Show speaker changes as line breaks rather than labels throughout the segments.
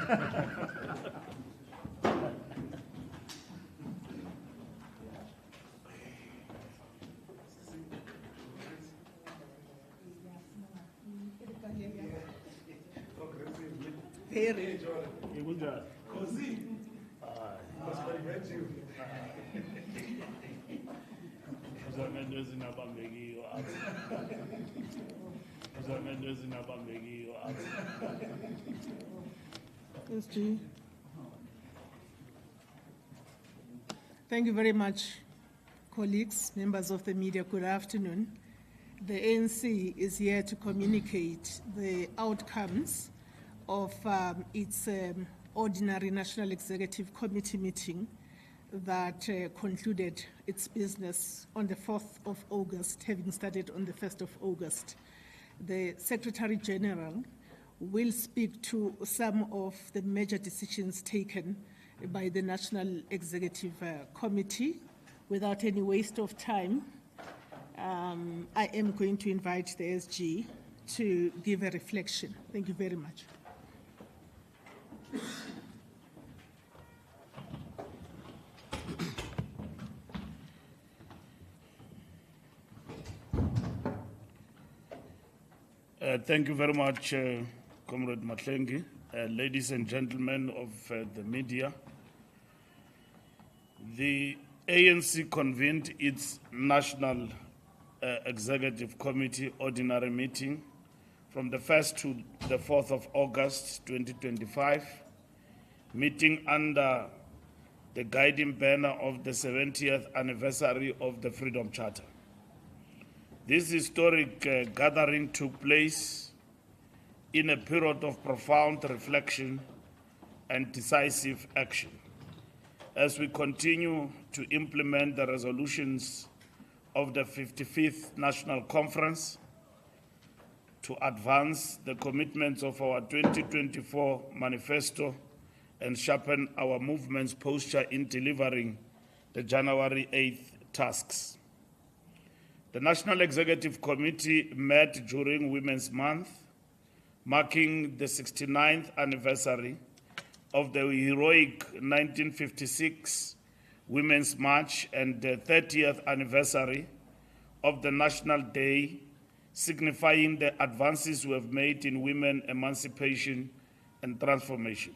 Very. SG. Thank you very much, colleagues, members of the media. Good afternoon. The ANC is here to communicate the outcomes of its ordinary National Executive Committee meeting that concluded its business on the 4th of August, having started on the 1st of August. The Secretary General will speak to some of the major decisions taken by the National Executive Committee. Without any waste of time, I am going to invite the SG to give a reflection. Thank you very much.
Thank you very much, Comrade Matlengi. Ladies and gentlemen of the media, the ANC convened its National Executive Committee ordinary meeting from the 1st to the 4th of August 2025, meeting under the guiding banner of the 70th anniversary of the Freedom Charter. This historic gathering took place in a period of profound reflection and decisive action as we continue to implement the resolutions of the 55th National Conference to advance the commitments of our 2024 manifesto and sharpen our movement's posture in delivering the January 8th tasks. The National Executive Committee met during Women's Month, marking the 69th anniversary of the heroic 1956 Women's March and the 30th anniversary of the National Day, signifying the advances we have made in women emancipation and transformation.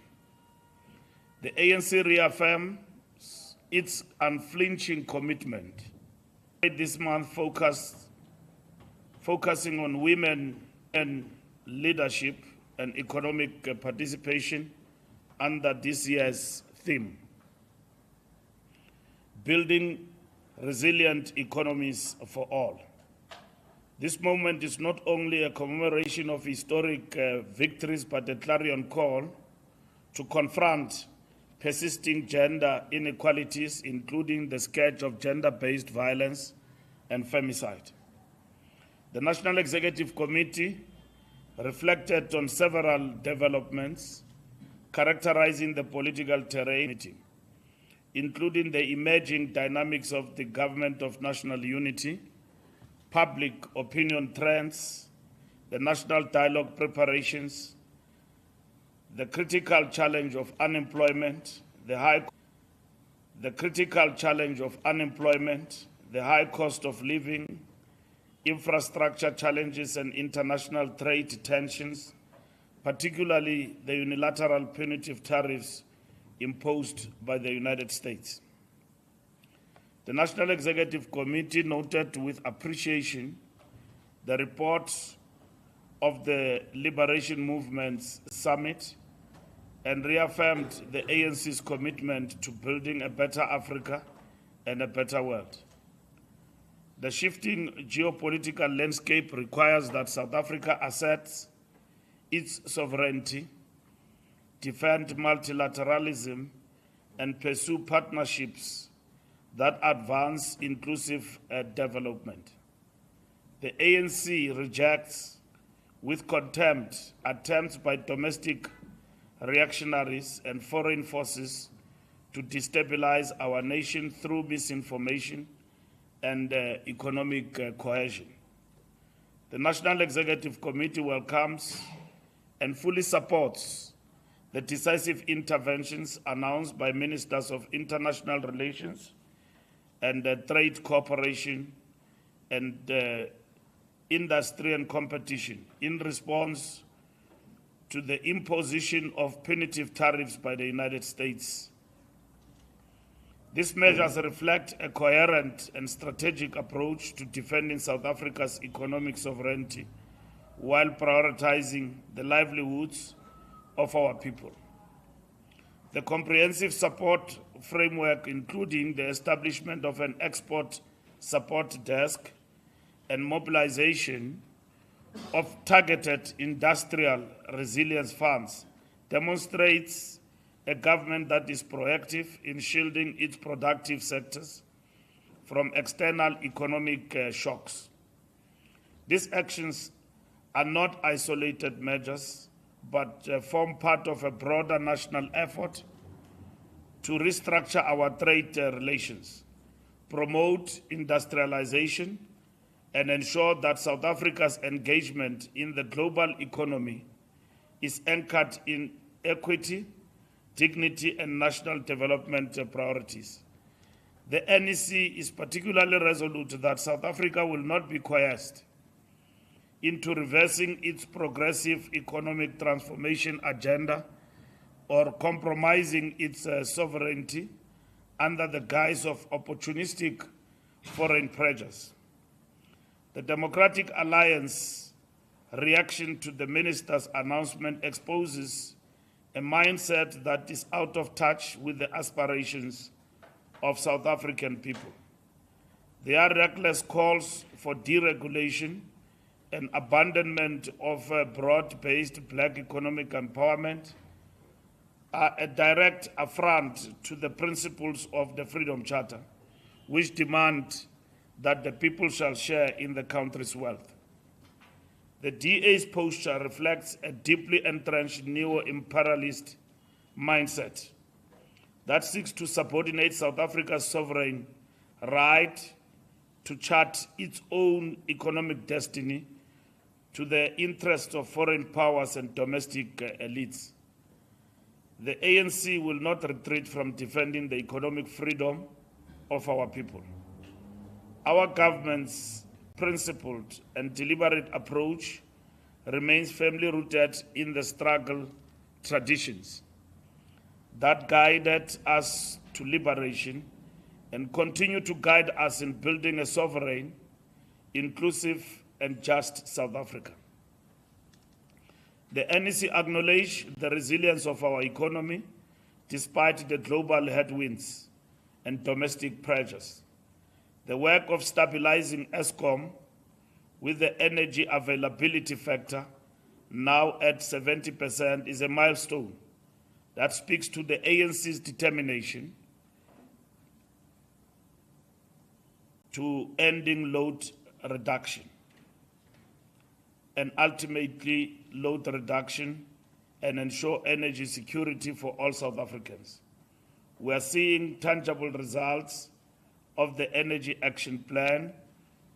The ANC reaffirms its unflinching commitment this month focusing on women and leadership and economic participation under this year's theme, building resilient economies for all. This moment is not only a commemoration of historic victories, but a clarion call to confront persisting gender inequalities, including the scourge of gender-based violence and femicide. The National Executive Committee reflected on several developments characterizing the political terrain, including the emerging dynamics of the Government of National Unity, public opinion trends, the national dialogue preparations, the critical challenge of unemployment, the high cost of living, infrastructure challenges and international trade tensions, particularly the unilateral punitive tariffs imposed by the United States. The National Executive Committee noted with appreciation the report of the Liberation Movement's Summit and reaffirmed the ANC's commitment to building a better Africa and a better world. The shifting geopolitical landscape requires that South Africa asserts its sovereignty, defend multilateralism, and pursue partnerships that advance inclusive development. The ANC rejects with contempt attempts by domestic reactionaries and foreign forces to destabilize our nation through misinformation and economic coercion. The National Executive Committee welcomes and fully supports the decisive interventions announced by Ministers of International Relations and Trade Cooperation and Industry and Competition in response to the imposition of punitive tariffs by the United States. These measures reflect a coherent and strategic approach to defending South Africa's economic sovereignty while prioritizing the livelihoods of our people. The comprehensive support framework, including the establishment of an export support desk and mobilization of targeted industrial resilience funds, demonstrates a government that is proactive in shielding its productive sectors from external economic shocks. These actions are not isolated measures, but form part of a broader national effort to restructure our trade relations, promote industrialization, and ensure that South Africa's engagement in the global economy is anchored in equity, dignity, and national development priorities. The NEC is particularly resolute that South Africa will not be coerced into reversing its progressive economic transformation agenda or compromising its sovereignty under the guise of opportunistic foreign pressures. The Democratic Alliance reaction to the minister's announcement exposes a mindset that is out of touch with the aspirations of South African people. Their reckless calls for deregulation and abandonment of broad-based black economic empowerment are a direct affront to the principles of the Freedom Charter, which demand that the people shall share in the country's wealth. The DA's posture reflects a deeply entrenched neo-imperialist mindset that seeks to subordinate South Africa's sovereign right to chart its own economic destiny to the interests of foreign powers and domestic elites. The ANC will not retreat from defending the economic freedom of our people. Our government's principled and deliberate approach remains firmly rooted in the struggle traditions that guided us to liberation and continue to guide us in building a sovereign, inclusive, and just South Africa. The NEC acknowledges the resilience of our economy despite the global headwinds and domestic pressures. The work of stabilizing Eskom with the energy availability factor now at 70% is a milestone that speaks to the ANC's determination to ending load reduction and ultimately load reduction and ensure energy security for all South Africans. We are seeing tangible results of the Energy Action Plan,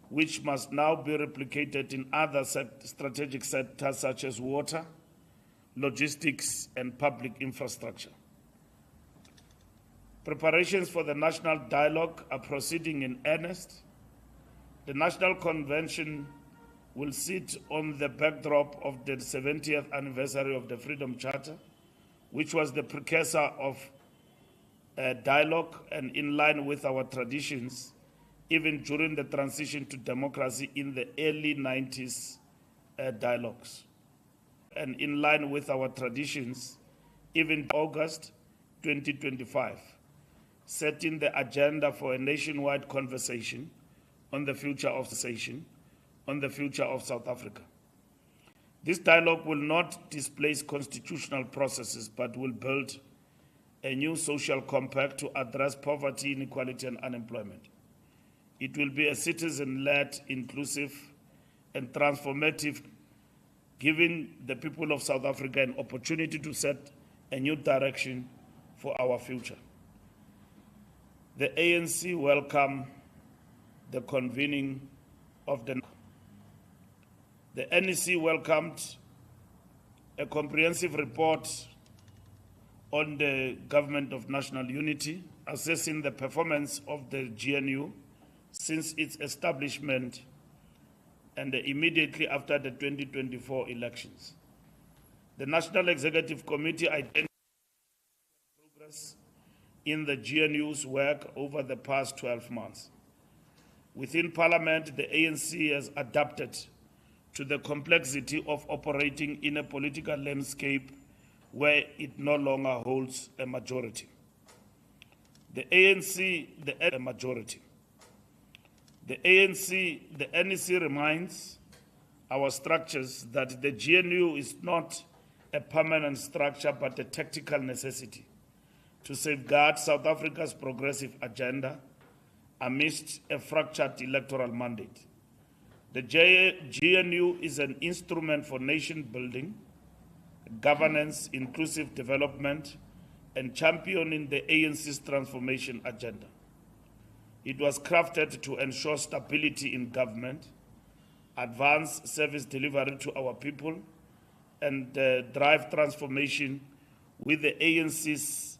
which must now be replicated in other strategic sectors such as water, logistics, and public infrastructure. Preparations for the national dialogue are proceeding in earnest. The National Convention will sit on the backdrop of the 70th anniversary of the Freedom Charter, which was the precursor of dialogue and in line with our traditions, even during the transition to democracy in the early 90s dialogues. And in line with our traditions, even August 2025, setting the agenda for a nationwide conversation on the future of the nation, on the future of South Africa. This dialogue will not displace constitutional processes, but will build a new social compact to address poverty, inequality, and unemployment. It will be a citizen-led, inclusive, and transformative, giving the people of South Africa an opportunity to set a new direction for our future. The ANC welcomed the convening of the NEC welcomed a comprehensive report on the Government of National Unity, assessing the performance of the GNU since its establishment and immediately after the 2024 elections. The National Executive Committee identified progress in the GNU's work over the past 12 months. Within Parliament, the ANC has adapted to the complexity of operating in a political landscape where it no longer holds a majority. The NEC reminds our structures that the GNU is not a permanent structure but a tactical necessity to safeguard South Africa's progressive agenda amidst a fractured electoral mandate. The GNU is an instrument for nation building, governance, inclusive development, and championing the ANC's transformation agenda. It was crafted to ensure stability in government, advance service delivery to our people, and drive transformation with the ANC's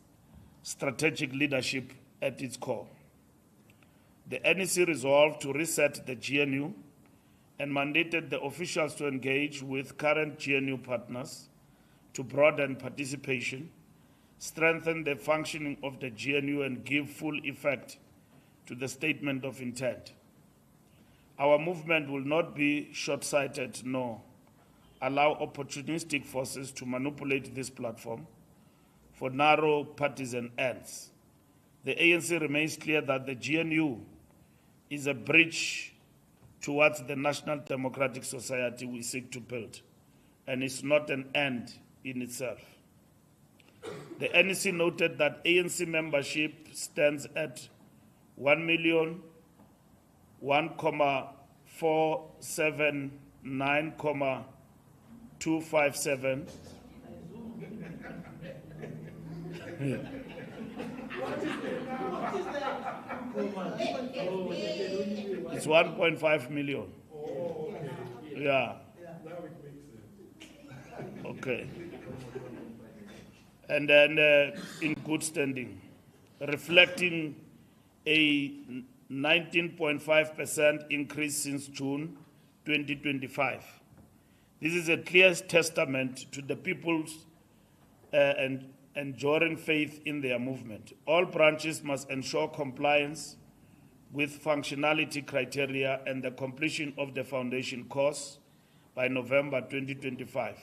strategic leadership at its core. The NEC resolved to reset the GNU and mandated the officials to engage with current GNU partners to broaden participation, strengthen the functioning of the GNU, and give full effect to the statement of intent. Our movement will not be short-sighted nor allow opportunistic forces to manipulate this platform for narrow partisan ends. The ANC remains clear that the GNU is a bridge towards the national democratic society we seek to build, and is not an end in itself. The NEC noted that ANC membership stands at 1,147,9,257. It's 1.5 million. Yeah. Okay. And then in good standing, reflecting a 19.5% increase since June 2025. This is a clear testament to the people's and enduring faith in their movement. All branches must ensure compliance with functionality criteria and the completion of the foundation course by November 2025.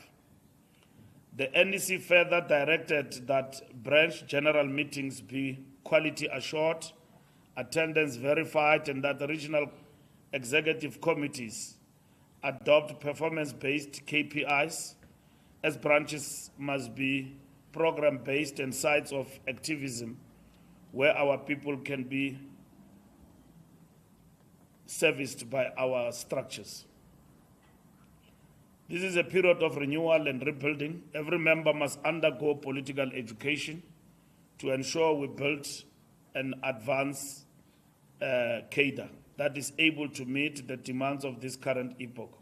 The NEC further directed that branch general meetings be quality assured, attendance verified, and that the regional executive committees adopt performance-based KPIs, as branches must be program-based and sites of activism where our people can be serviced by our structures. This is a period of renewal and rebuilding. Every member must undergo political education to ensure we build an advanced cadre that is able to meet the demands of this current epoch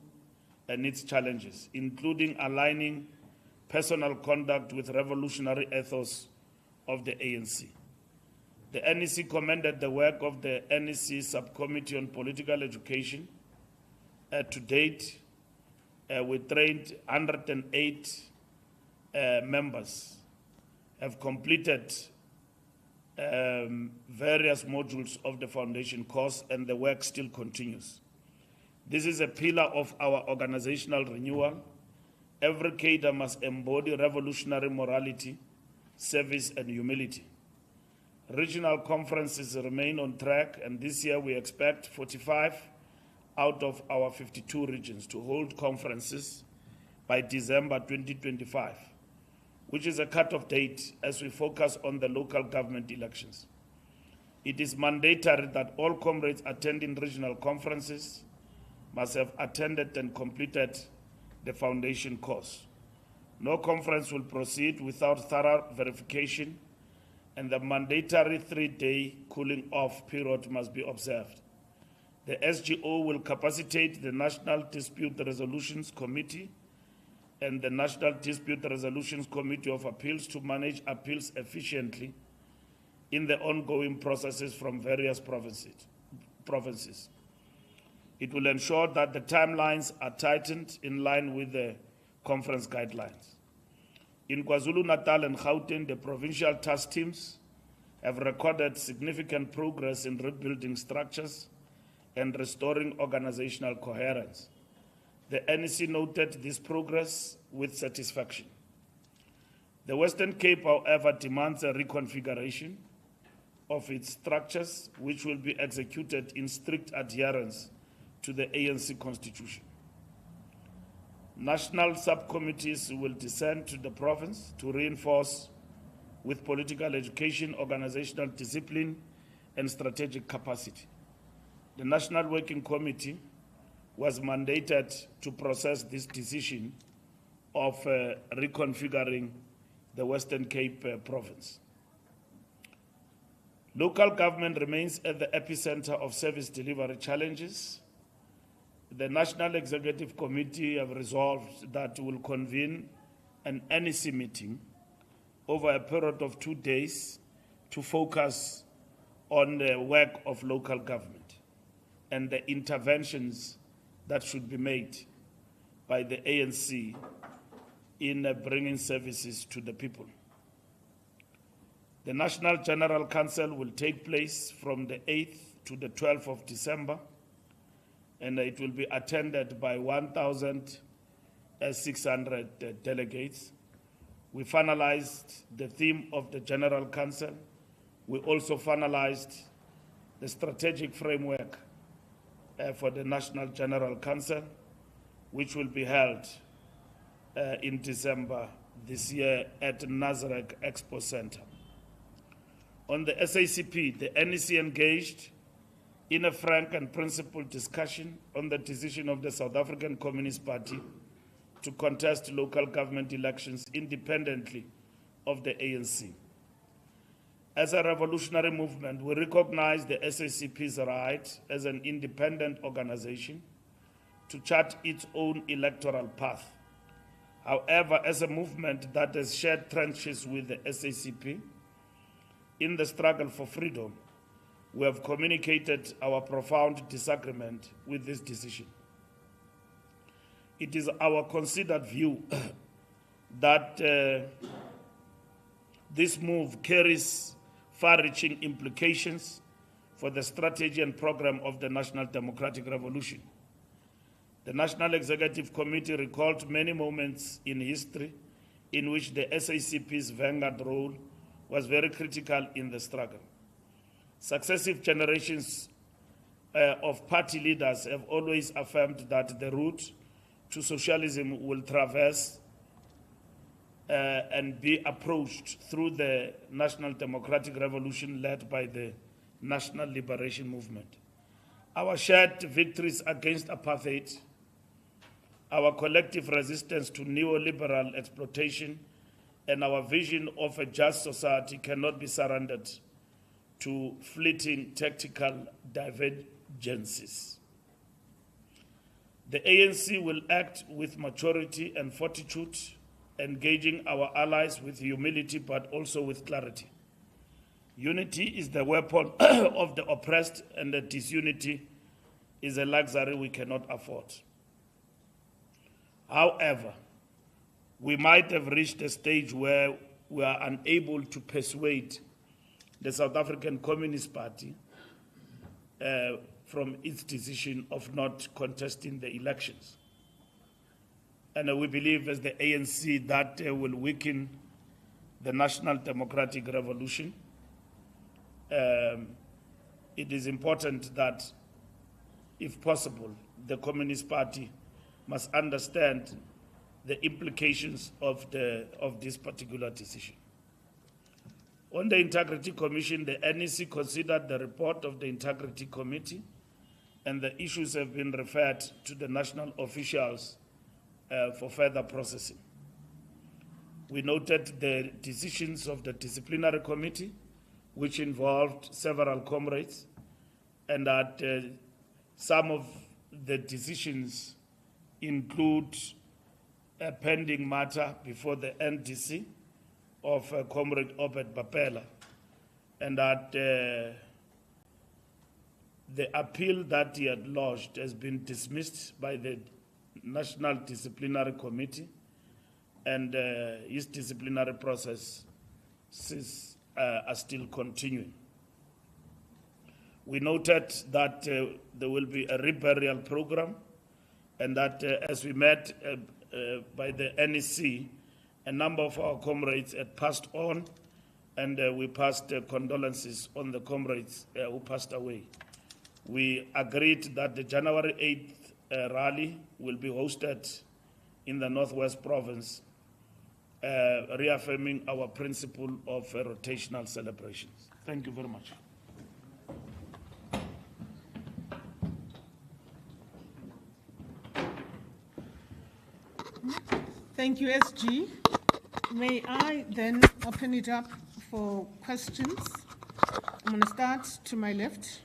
and its challenges, including aligning personal conduct with revolutionary ethos of the ANC. The NEC commended the work of the NEC Subcommittee on Political Education. To date, we trained 108 members, have completed various modules of the foundation course, and the work still continues. This is a pillar of our organizational renewal. Every cadre must embody revolutionary morality, service, and humility. Regional conferences remain on track, and this year we expect 45 out of our 52 regions to hold conferences by December 2025, which is a cut-off date as we focus on the local government elections. It is mandatory that all comrades attending regional conferences must have attended and completed the foundation course. No conference will proceed without thorough verification, and the mandatory 3-day cooling off period must be observed. The SGO will capacitate the National Dispute Resolutions Committee and the National Dispute Resolution Committee of Appeals to manage appeals efficiently in the ongoing processes from various provinces. It will ensure that the timelines are tightened in line with the conference guidelines. In KwaZulu-Natal and Gauteng, the provincial task teams have recorded significant progress in rebuilding structures and restoring organizational coherence. The NEC noted this progress with satisfaction. The Western Cape, however, demands a reconfiguration of its structures, which will be executed in strict adherence to the ANC Constitution. National subcommittees will descend to the province to reinforce with political education, organizational discipline, and strategic capacity. The National Working Committee was mandated to process this decision of reconfiguring the Western Cape province. Local government remains at the epicenter of service delivery challenges. The National Executive Committee have resolved that will convene an NEC meeting over a period of 2 days to focus on the work of local government and the interventions that should be made by the ANC in bringing services to the people. The National General Council will take place from the 8th to the 12th of December, and it will be attended by 1,600 delegates. We finalized the theme of the General Council. We also finalized the strategic framework for the National General Council, which will be held in December this year at Nazareth Expo Center. On the SACP, the NEC engaged in a frank and principled discussion on the decision of the South African Communist Party to contest local government elections independently of the ANC. As a revolutionary movement, we recognize the SACP's right as an independent organization to chart its own electoral path. However, as a movement that has shared trenches with the SACP in the struggle for freedom, we have communicated our profound disagreement with this decision. It is our considered view that this move carries far-reaching implications for the strategy and program of the National Democratic Revolution. The National Executive Committee recalled many moments in history in which the SACP's vanguard role was very critical in the struggle. Successive generations of party leaders have always affirmed that the route to socialism will traverse and be approached through the National Democratic Revolution led by the National Liberation Movement. Our shared victories against apartheid, our collective resistance to neoliberal exploitation, and our vision of a just society cannot be surrendered to fleeting tactical divergences. The ANC will act with maturity and fortitude, engaging our allies with humility but also with clarity. Unity is the weapon of the oppressed, and the disunity is a luxury we cannot afford. However, we might have reached a stage where we are unable to persuade the South African Communist Party from its decision of not contesting the elections. And we believe as the ANC that will weaken the National Democratic Revolution. It is important that, if possible, the Communist Party must understand the implications of this particular decision. On the Integrity Commission, the NEC considered the report of the Integrity Committee, and the issues have been referred to the national officials for further processing. We noted the decisions of the Disciplinary Committee, which involved several comrades, and that some of the decisions include a pending matter before the NDC of Comrade Obed Bapela, and that the appeal that he had lodged has been dismissed by the National Disciplinary Committee, and his disciplinary processes are still continuing. We noted that there will be a reburial program, and that as we met by the NEC, a number of our comrades had passed on, and we passed condolences on the comrades who passed away. We agreed that the January 8th rally will be hosted in the Northwest Province, reaffirming our principle of rotational celebrations. Thank you very much.
Thank you, SG. May I then open it up for questions? I'm going to start to my left.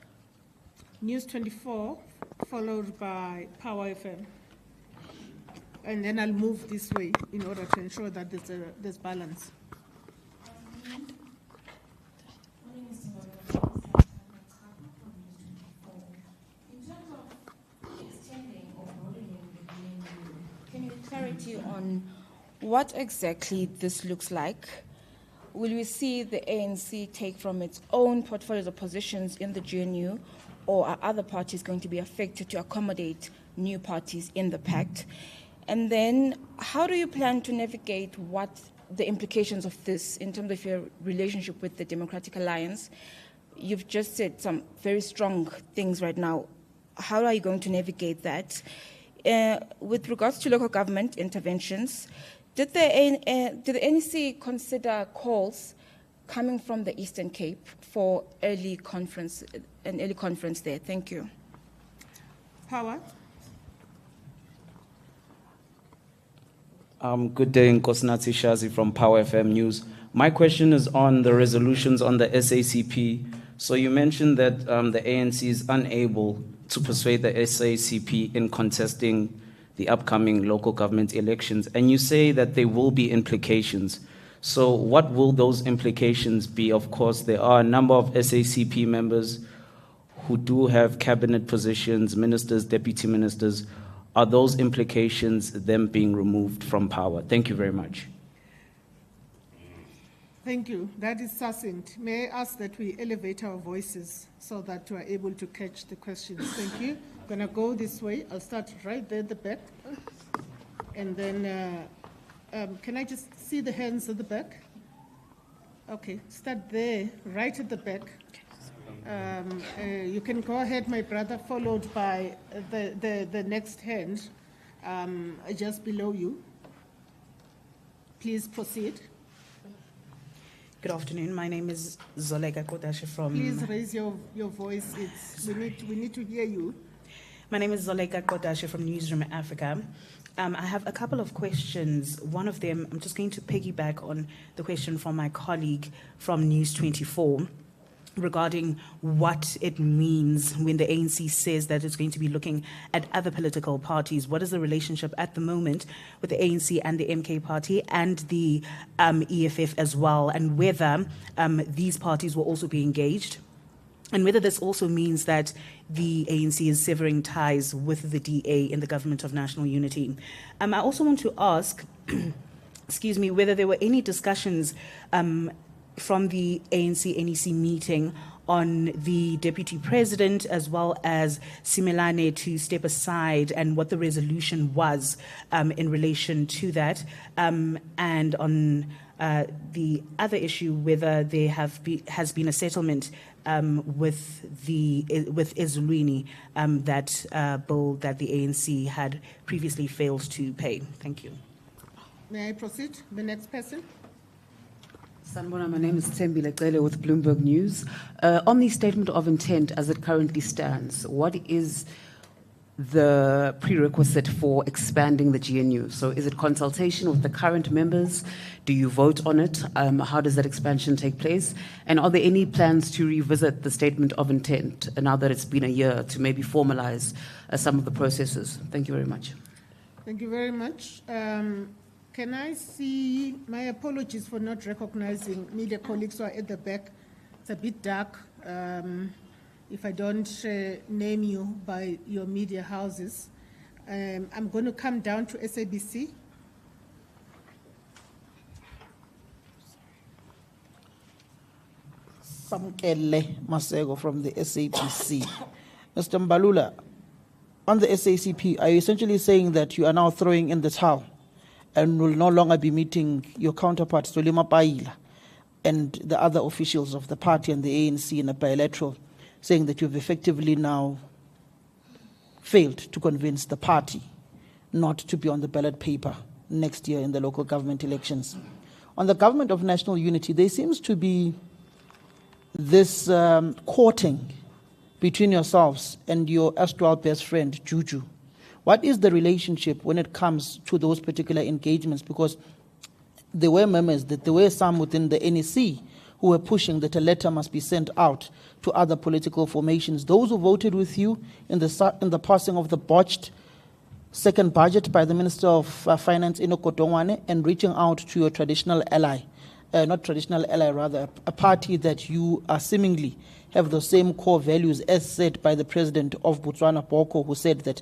News 24, followed by Power FM. And then I'll move this way in order to ensure that there's balance.
Clarity on what exactly this looks like. Will we see the ANC take from its own portfolios of positions in the GNU, or are other parties going to be affected to accommodate new parties in the pact? And then how do you plan to navigate what the implications of this in terms of your relationship with the Democratic Alliance? You've just said some very strong things right now. How are you going to navigate that? With regards to local government interventions, did the NEC consider calls coming from the Eastern Cape for an early conference there? Thank you.
Power.
Good day, Nkosinathi Shazi from Power FM News. My question is on the resolutions on the SACP. So you mentioned that the ANC is unable to persuade the SACP in contesting the upcoming local government elections, and you say that there will be implications. So what will those implications be? Of course, there are a number of SACP members who do have cabinet positions, ministers, deputy ministers. Are those implications them being removed from power? Thank you very much.
Thank you. That is succinct. May I ask that we elevate our voices so that we are able to catch the questions? Thank you. I'm going to go this way. I'll start right there at the back. And then, can I just see the hands at the back? Okay, start there, right at the back. You can go ahead, my brother, followed by the next hand just below you. Please proceed.
Good afternoon. My name is Zoleka Kodashe from...
Please raise your voice. We need to hear you.
My name is Zoleka Kodashe from Newsroom Africa. I have a couple of questions. One of them, I'm just going to piggyback on the question from my colleague from News 24 regarding what it means when the ANC says that it's going to be looking at other political parties. What is the relationship at the moment with the ANC and the MK party and the EFF as well, and whether these parties will also be engaged, and whether this also means that the ANC is severing ties with the DA in the Government of National Unity. I also want to ask, excuse me, whether there were any discussions from the ANC-NEC meeting on the deputy president as well as Simelane to step aside, and what the resolution was in relation to that, and on the other issue, whether there has been a settlement with Ezulwini, that bill that the ANC had previously failed to pay. Thank you.
May I proceed? The next person.
Sanbona, my name is Tembi Lekele with Bloomberg News. On the statement of intent as it currently stands, what is the prerequisite for expanding the GNU? So is it consultation with the current members? Do you vote on it? How does that expansion take place? And are there any plans to revisit the statement of intent now that it's been a year to maybe formalize some of the processes? Thank you very much.
Thank you very much. Can I see, my apologies for not recognizing media colleagues who are at the back. It's a bit dark. If I don't name you by your media houses. I'm going to come down to SABC.
Samkele Masego from the SAPC. Mr. Mbalula, on the SACP, are you essentially saying that you are now throwing in the towel and will no longer be meeting your counterparts, Tolima Paila, and the other officials of the party and the ANC in a bilateral, saying that you've effectively now failed to convince the party not to be on the ballot paper next year in the local government elections? On the government of national unity, there seems to be this courting between yourselves and your erstwhile best friend, Juju. What is the relationship when it comes to those particular engagements? Because there were murmurs that there were some within the NEC who were pushing that a letter must be sent out to other political formations. Those who voted with you in the passing of the botched second budget by the Minister of Finance, Enoch Godongwane, and reaching out to your traditional ally, not traditional ally, rather, a party that you are seemingly have the same core values as said by the President of Botswana, Boko, who said that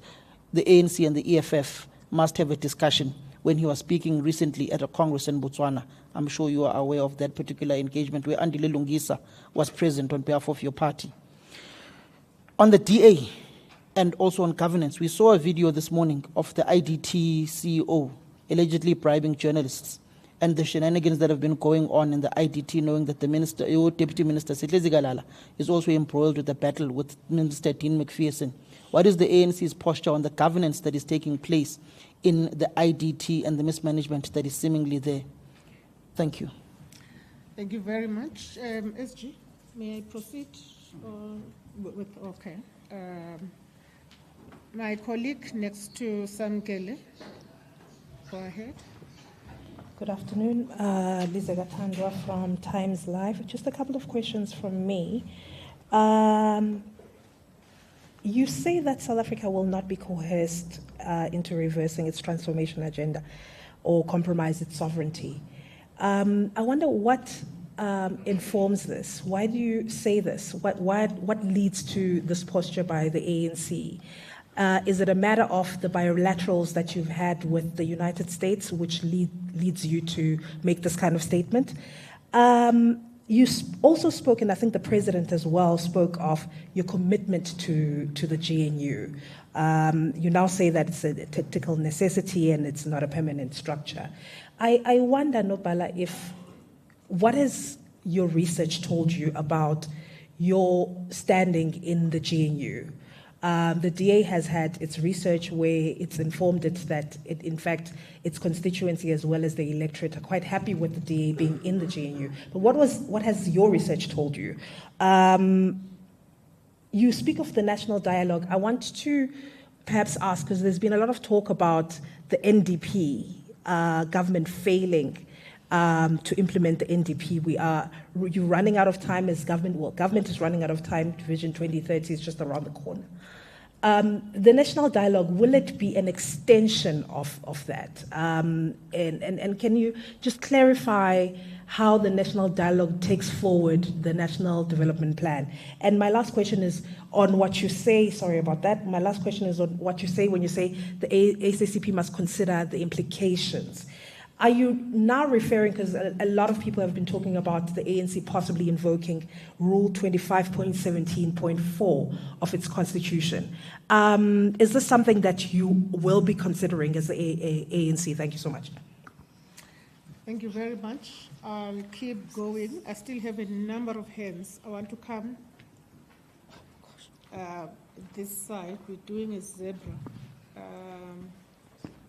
the ANC and the EFF must have a discussion when he was speaking recently at a Congress in Botswana. I'm sure you are aware of that particular engagement where Andile Lungisa was present on behalf of your party. On the DA and also on governance, we saw a video this morning of the IDT CEO allegedly bribing journalists and the shenanigans that have been going on in the IDT, knowing that the minister, your Deputy Minister, Sitlezi Galala, is also embroiled with the battle with Minister Dean McPherson. What is the ANC's posture on the governance that is taking place in the IDT and the mismanagement that is seemingly there? Thank you.
Thank you very much. SG, may I proceed? Okay. My colleague next to Samkele, go ahead.
Good afternoon, Lisa Gatandwa from Times Live. Just a couple of questions from me. You say that South Africa will not be coerced into reversing its transformation agenda or compromise its sovereignty. I wonder what informs this. Why do you say this? What leads to this posture by the ANC? Is it a matter of the bilaterals that you've had with the United States, which leads you to make this kind of statement? You also spoke, and I think the president as well spoke of your commitment to the GNU. You now say that it's a tactical necessity and it's not a permanent structure. I wonder, Nobala, what has your research told you about your standing in the GNU? The DA has had its research where it's informed it that, in fact, its constituency as well as the electorate are quite happy with the DA being in the GNU. But what has your research told you? You speak of the national dialogue. I want to perhaps ask, because there's been a lot of talk about the NDP government failing to implement the NDP. You're running out of time as government. Well, government is running out of time. Vision 2030 is just around the corner. The national dialogue, will it be an extension of that? And can you just clarify how the national dialogue takes forward the national development plan? And my last question is on what you say, sorry about that, my last question is on what you say when you say the SACP must consider the implications. Are you now referring, because a lot of people have been talking about the ANC possibly invoking Rule 25.17.4 of its constitution. Is this something that you will be considering as the ANC? Thank you so much.
Thank you very much. I'll keep going. I still have a number of hands. I want to come this side. We're doing a zebra.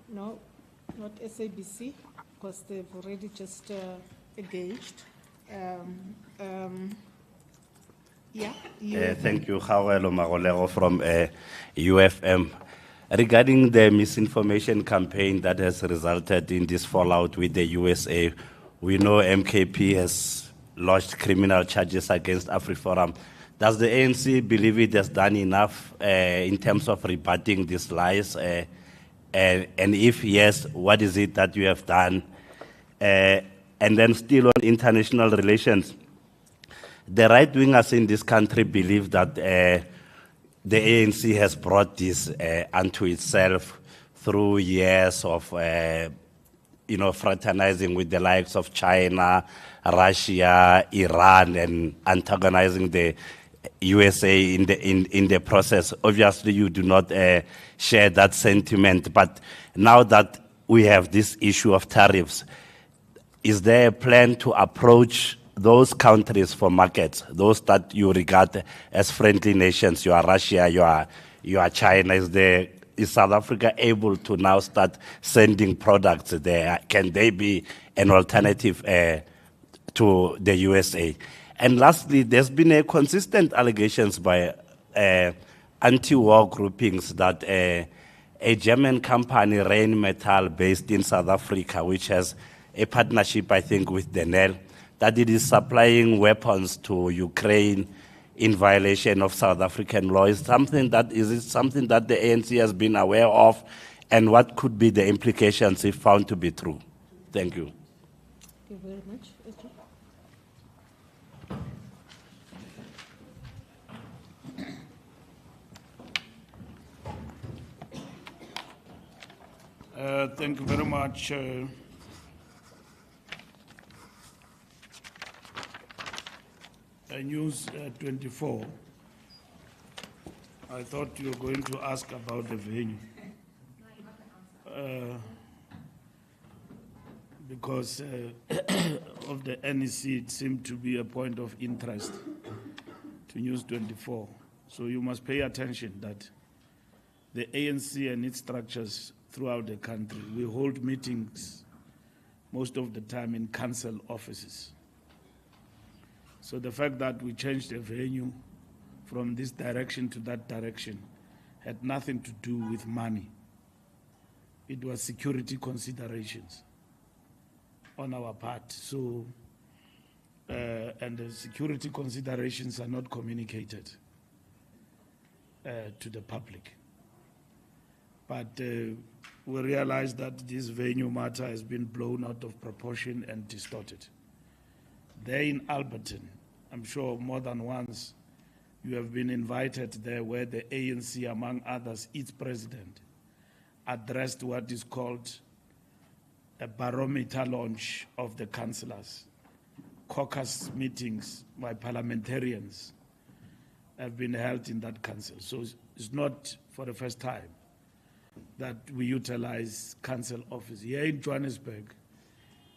No, not SABC, because they've already just engaged.
Thank you, Hawelo Magolero from UFM. Regarding the misinformation campaign that has resulted in this fallout with the USA, we know MKP has lodged criminal charges against AfriForum. Does the ANC believe it has done enough in terms of rebutting these lies? And if yes, what is it that you have done? And then still on international relations, the right-wingers in this country believe that the ANC has brought this unto itself through years of, fraternizing with the likes of China, Russia, Iran, and antagonizing the USA in the process. Obviously, you do not share that sentiment. But now that we have this issue of tariffs, is there a plan to approach those countries for markets, those that you regard as friendly nations? You are Russia, you are China. Is South Africa able to now start sending products there? Can they be an alternative to the USA? And lastly, there's been a consistent allegations by anti-war groupings that a German company, Rheinmetall, based in South Africa, which has a partnership, I think, with Denel, that it is supplying weapons to Ukraine in violation of South African law. Is it something that the ANC has been aware of, and what could be the implications if found to be true? Thank you.
Thank you very much.
Thank you very much. News 24. I thought you were going to ask about the venue. Because of the NEC, it seemed to be a point of interest to News 24. So you must pay attention that the ANC and its structures throughout the country, we hold meetings most of the time in council offices. So the fact that we changed the venue from this direction to that direction had nothing to do with money. It was security considerations on our part. So, and the security considerations are not communicated to the public. But we realize that this venue matter has been blown out of proportion and distorted. There in Alberton, I'm sure more than once you have been invited there, where the ANC, among others, its president, addressed what is called a barometer launch of the councillors. Caucus meetings by parliamentarians have been held in that council. So it's not for the first time that we utilize council office. Here in Johannesburg,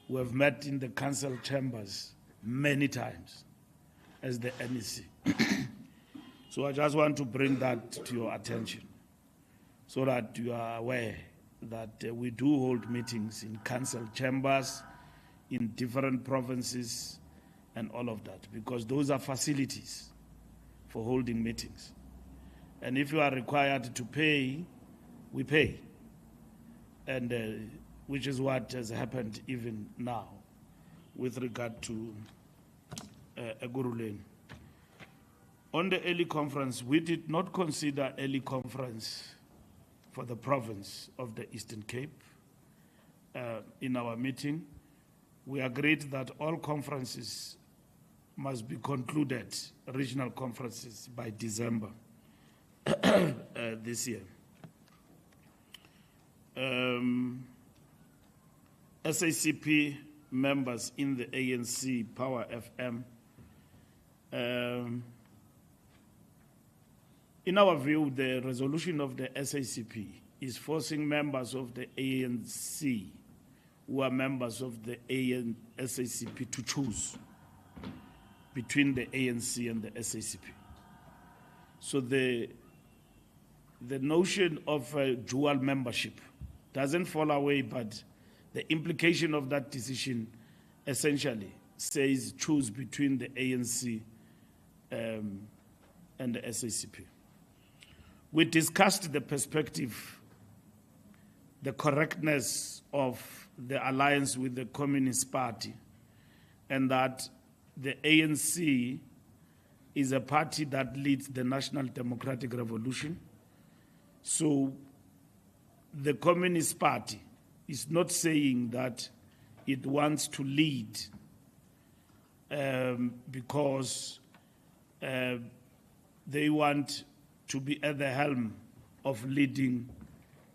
we have met in the council chambers many times as the NEC. So I just want to bring that to your attention so that you are aware that we do hold meetings in council chambers, in different provinces, and all of that, because those are facilities for holding meetings. And if you are required to pay, we pay, and which is what has happened even now with regard to Eguruleni. On the early conference, we did not consider early conference for the province of the Eastern Cape. In our meeting, we agreed that all conferences must be concluded, regional conferences, by December this year. SACP members in the ANC Power FM, in our view, the resolution of the SACP is forcing members of the ANC who are members of the SACP to choose between the ANC and the SACP. So the notion of dual membership doesn't fall away, but the implication of that decision essentially says choose between the ANC and the SACP. We discussed the perspective, the correctness of the alliance with the Communist Party, and that the ANC is a party that leads the National Democratic Revolution. So the Communist Party is not saying that it wants to lead because they want to be at the helm of leading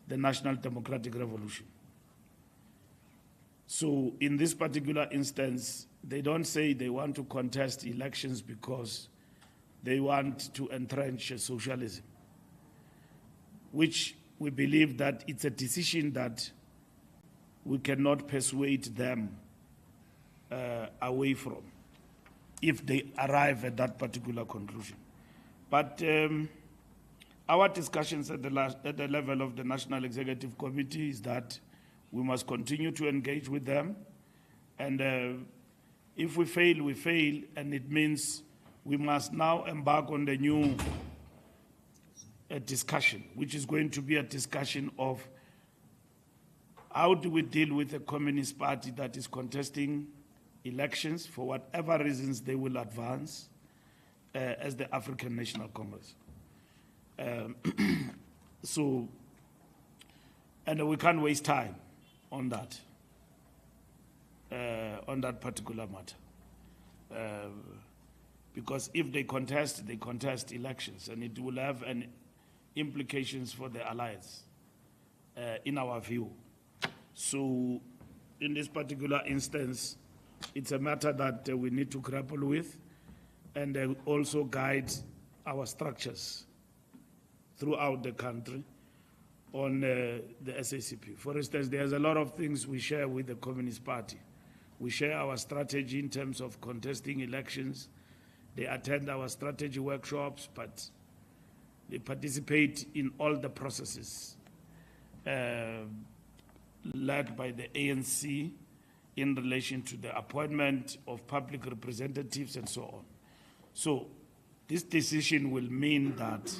the National Democratic Revolution. So in this particular instance, they don't say they want to contest elections because they want to entrench socialism, which we believe that it's a decision that we cannot persuade them away from if they arrive at that particular conclusion. But our discussions at the level of the National Executive Committee is that we must continue to engage with them, and if we fail, we fail, and it means we must now embark on the new discussion, which is going to be a discussion of how do we deal with a Communist Party that is contesting elections for whatever reasons they will advance as the African National Congress. So, and we can't waste time on that particular matter. Because if they contest elections, and it will have implications for the alliance, in our view. So, in this particular instance, it's a matter that we need to grapple with and also guide our structures throughout the country on the SACP. For instance, there's a lot of things we share with the Communist Party. We share our strategy in terms of contesting elections. They attend our strategy workshops, but they participate in all the processes led by the ANC in relation to the appointment of public representatives and so on. So this decision will mean that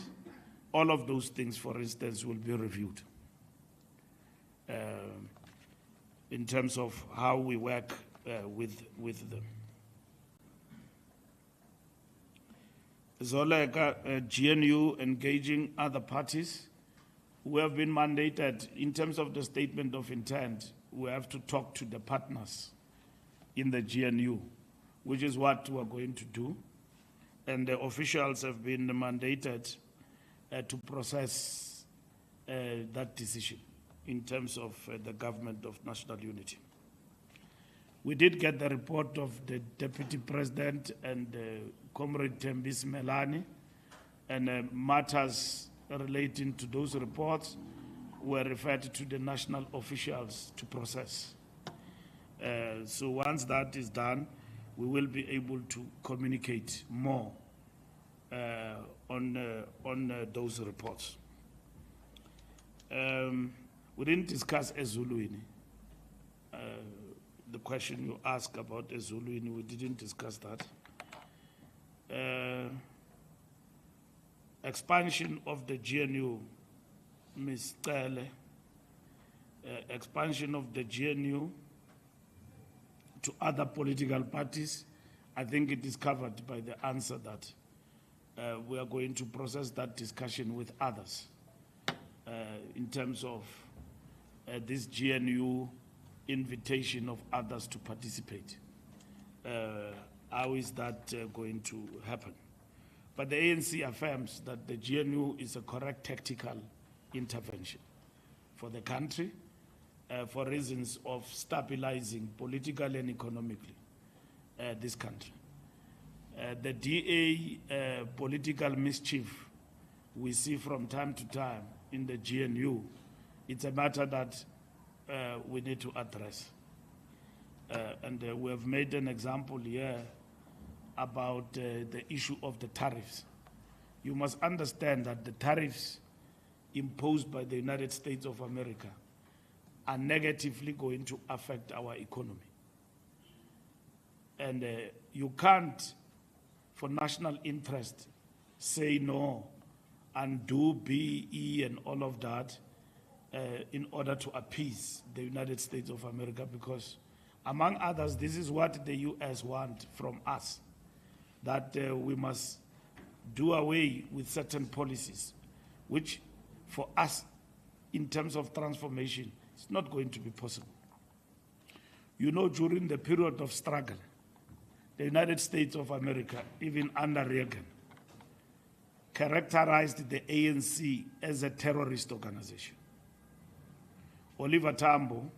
all of those things, for instance, will be reviewed in terms of how we work with them. Zoleka, GNU engaging other parties. We have been mandated, in terms of the statement of intent, we have to talk to the partners in the GNU, which is what we're going to do. And the officials have been mandated to process that decision in terms of the government of national unity. We did get the report of the Deputy President and Comrade Tembis Melani, and matters relating to those reports were referred to the national officials to process. So once that is done, we will be able to communicate more on those reports. We didn't discuss Ezuluini. The question you asked about Ezuluini, we didn't discuss that. Expansion of the GNU, Ms. Tele, expansion of the GNU to other political parties, I think it is covered by the answer that we are going to process that discussion with others in terms of this GNU invitation of others to participate. How is that going to happen? But the ANC affirms that the GNU is a correct tactical intervention for the country for reasons of stabilizing politically and economically this country. The DA political mischief we see from time to time in the GNU, it's a matter that we need to address. And we have made an example here about the issue of the tariffs. You must understand that the tariffs imposed by the United States of America are negatively going to affect our economy. And you can't, for national interest, say no and do BE and all of that in order to appease the United States of America, because among others, this is what the US want from us, that we must do away with certain policies, which for us in terms of transformation, it's not going to be possible. You know, during the period of struggle, the United States of America, even under Reagan, characterized the ANC as a terrorist organization. Oliver Tambo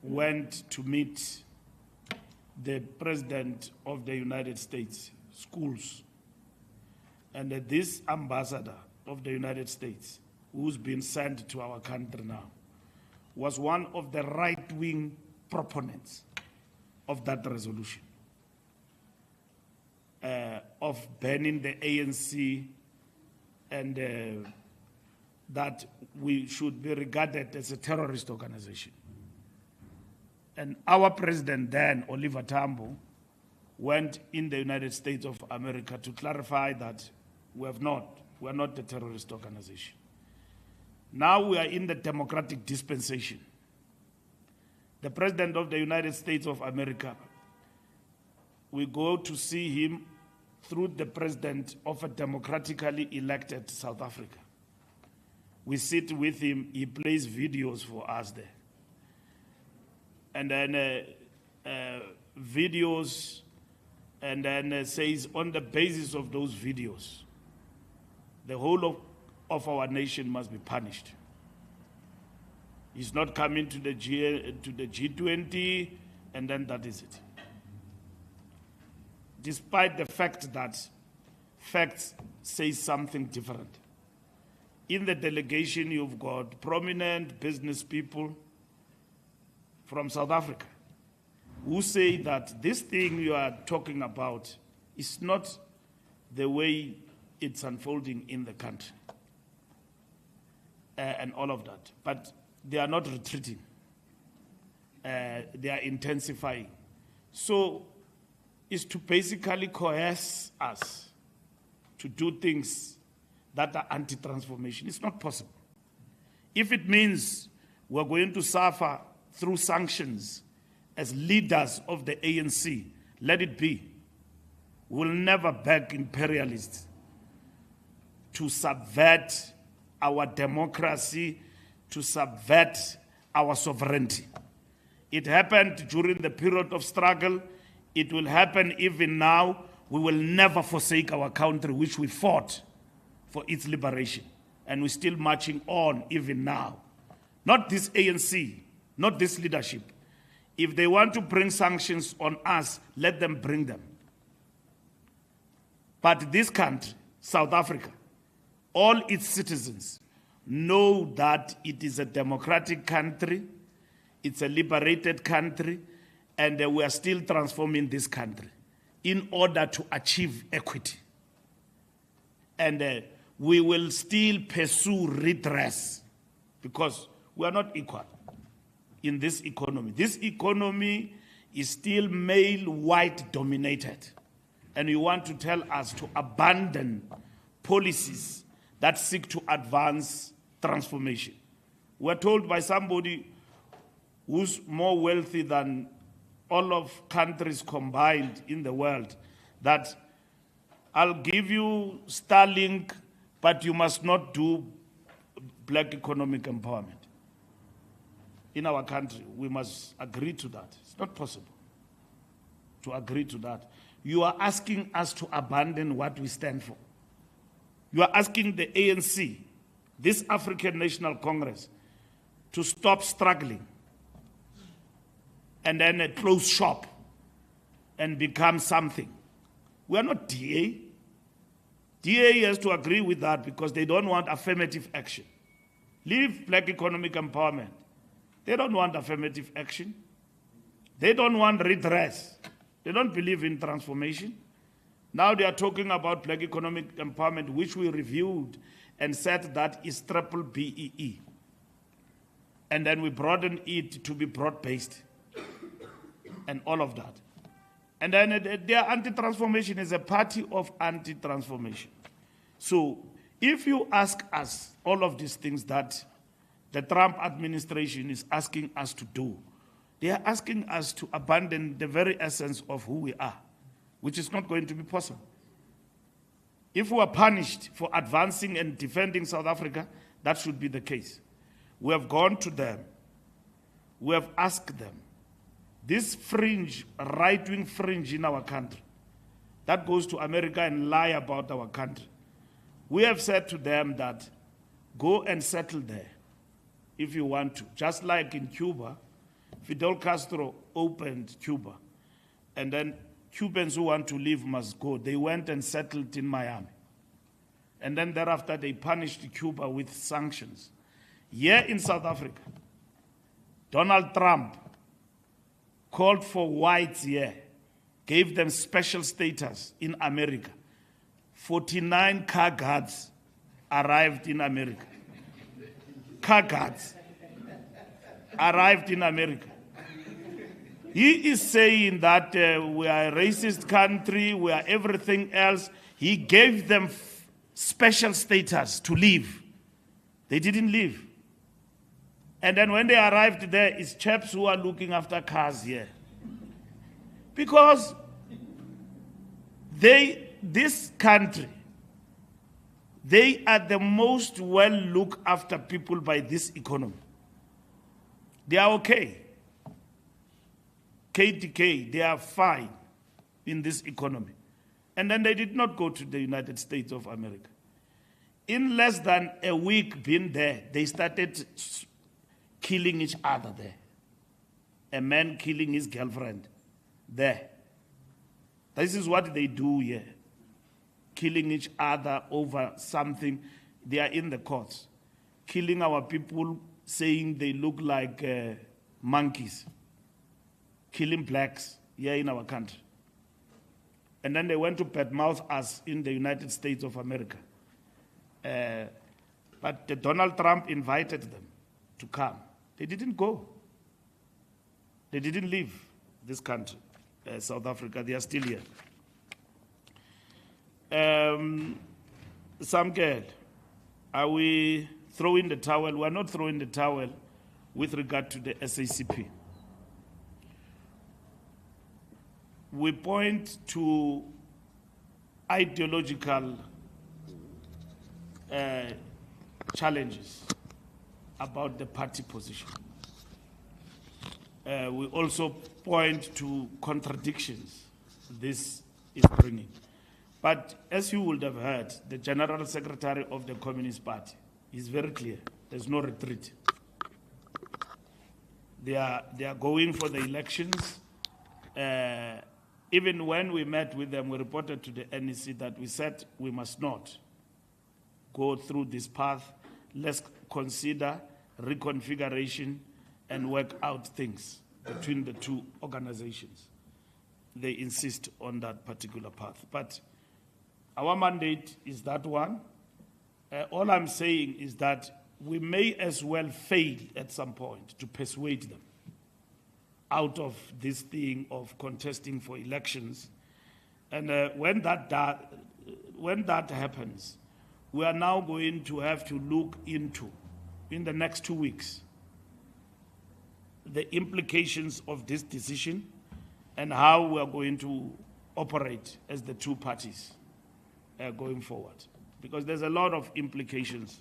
went to meet the President of the United States schools, and this ambassador of the United States, who's been sent to our country now, was one of the right-wing proponents of that resolution, of banning the ANC, and that we should be regarded as a terrorist organization. And our president then, Oliver Tambo, went in the United States of America to clarify that we are not a terrorist organization. Now we are in the democratic dispensation. The President of the United States of America, we go to see him through the President of a democratically elected South Africa. We sit with him, he plays videos for us there. And then videos, and then says on the basis of those videos, the whole of our nation must be punished. He's not coming to the G20, and then that is it. Despite the fact that facts say something different. In the delegation, you've got prominent business people from South Africa who say that this thing you are talking about is not the way it's unfolding in the country, and all of that. But they are not retreating. They are intensifying. So it's to basically coerce us to do things that are anti-transformation. It's not possible. If it means we're going to suffer through sanctions as leaders of the ANC, let it be. We'll never beg imperialists to subvert our democracy, to subvert our sovereignty. It happened during the period of struggle. It will happen even now. We will never forsake our country, which we fought for its liberation. And we're still marching on even now. Not this ANC, not this leadership. If they want to bring sanctions on us, let them bring them. But this country, South Africa, all its citizens know that it is a democratic country, it's a liberated country, and we are still transforming this country in order to achieve equity. And we will still pursue redress because we are not equal in this economy. This economy is still male, white dominated. And you want to tell us to abandon policies that seek to advance transformation. We're told by somebody who's more wealthy than all of countries combined in the world that I'll give you Starlink, but you must not do black economic empowerment. In our country, we must agree to that. It's not possible to agree to that. You are asking us to abandon what we stand for. You are asking the ANC, this African National Congress, to stop struggling and then close shop and become something. We are not DA. DA has to agree with that because they don't want affirmative action. Leave black economic empowerment. They don't want affirmative action. They don't want redress. They don't believe in transformation. Now they are talking about black economic empowerment, which we reviewed and said that is triple BEE. And then we broadened it to be broad-based and all of that. And then their anti-transformation is a party of anti-transformation. So if you ask us all of these things that the Trump administration is asking us to do, they are asking us to abandon the very essence of who we are, which is not going to be possible. If we are punished for advancing and defending South Africa, that should be the case. We have gone to them. We have asked them. This fringe, right-wing fringe in our country, that goes to America and lie about our country. We have said to them that go and settle there if you want to. Just like in Cuba, Fidel Castro opened Cuba, and then Cubans who want to leave must go. They went and settled in Miami. And then thereafter, they punished Cuba with sanctions. Here in South Africa, Donald Trump called for whites here, gave them special status in America. 49 car guards arrived in America. Car guards arrived in America. He is saying that we are a racist country, we are everything else. He gave them special status to leave. They didn't leave. And then when they arrived there, it's chaps who are looking after cars here. Because this country, they are the most well looked after people by this economy. They are okay. KTK, they are fine in this economy. And then they did not go to the United States of America. In less than a week being there, they started killing each other there. A man killing his girlfriend there. This is what they do here. Killing each other over something. They are in the courts. Killing our people, saying they look like monkeys. Killing blacks here in our country. And then they went to badmouth us in the United States of America. But Donald Trump invited them to come. They didn't go. They didn't leave this country, South Africa. They are still here. Samkel, are we throwing the towel? We are not throwing the towel with regard to the SACP. We point to ideological challenges about the party position. We also point to contradictions this is bringing. But as you would have heard, the General Secretary of the Communist Party is very clear. There's no retreat. They are going for the elections. Even when we met with them, we reported to the NEC that we said we must not go through this path. Let's consider reconfiguration and work out things between the two organizations. They insist on that particular path. But our mandate is that one. All I'm saying is that we may as well fail at some point to persuade them out of this thing of contesting for elections. And when that happens, we are now going to have to look into, in the next 2 weeks, the implications of this decision and how we are going to operate as the two parties going forward. Because there's a lot of implications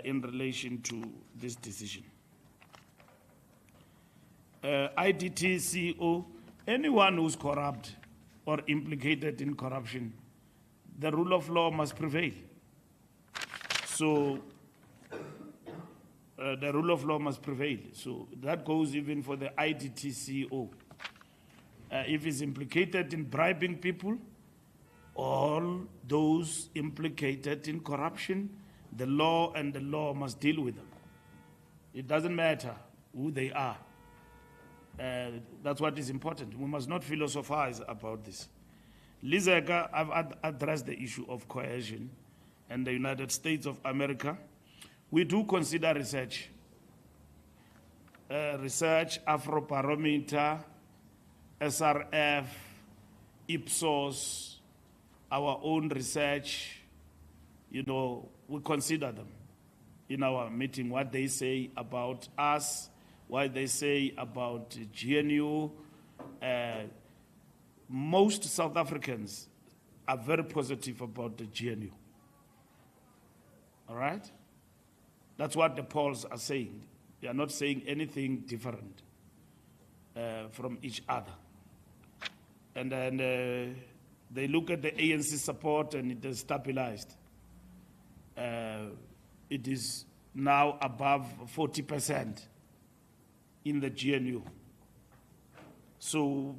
in relation to this decision. IDT CEO, anyone who's corrupt or implicated in corruption, the rule of law must prevail. So the rule of law must prevail. So that goes even for the IDT CEO. If he's implicated in bribing people, all those implicated in corruption, the law and the law must deal with them. It doesn't matter who they are. That's what is important. We must not philosophize about this. Lizeka, I've addressed the issue of coercion and the United States of America. We do consider research. Afrobarometer, SRF, Ipsos, our own research, we consider them in our meeting, what they say about us, what they say about GNU. Most South Africans are very positive about the GNU. All right? That's what the polls are saying. They are not saying anything different from each other. And then they look at the ANC support and it has stabilized. It is now above 40% in the GNU. So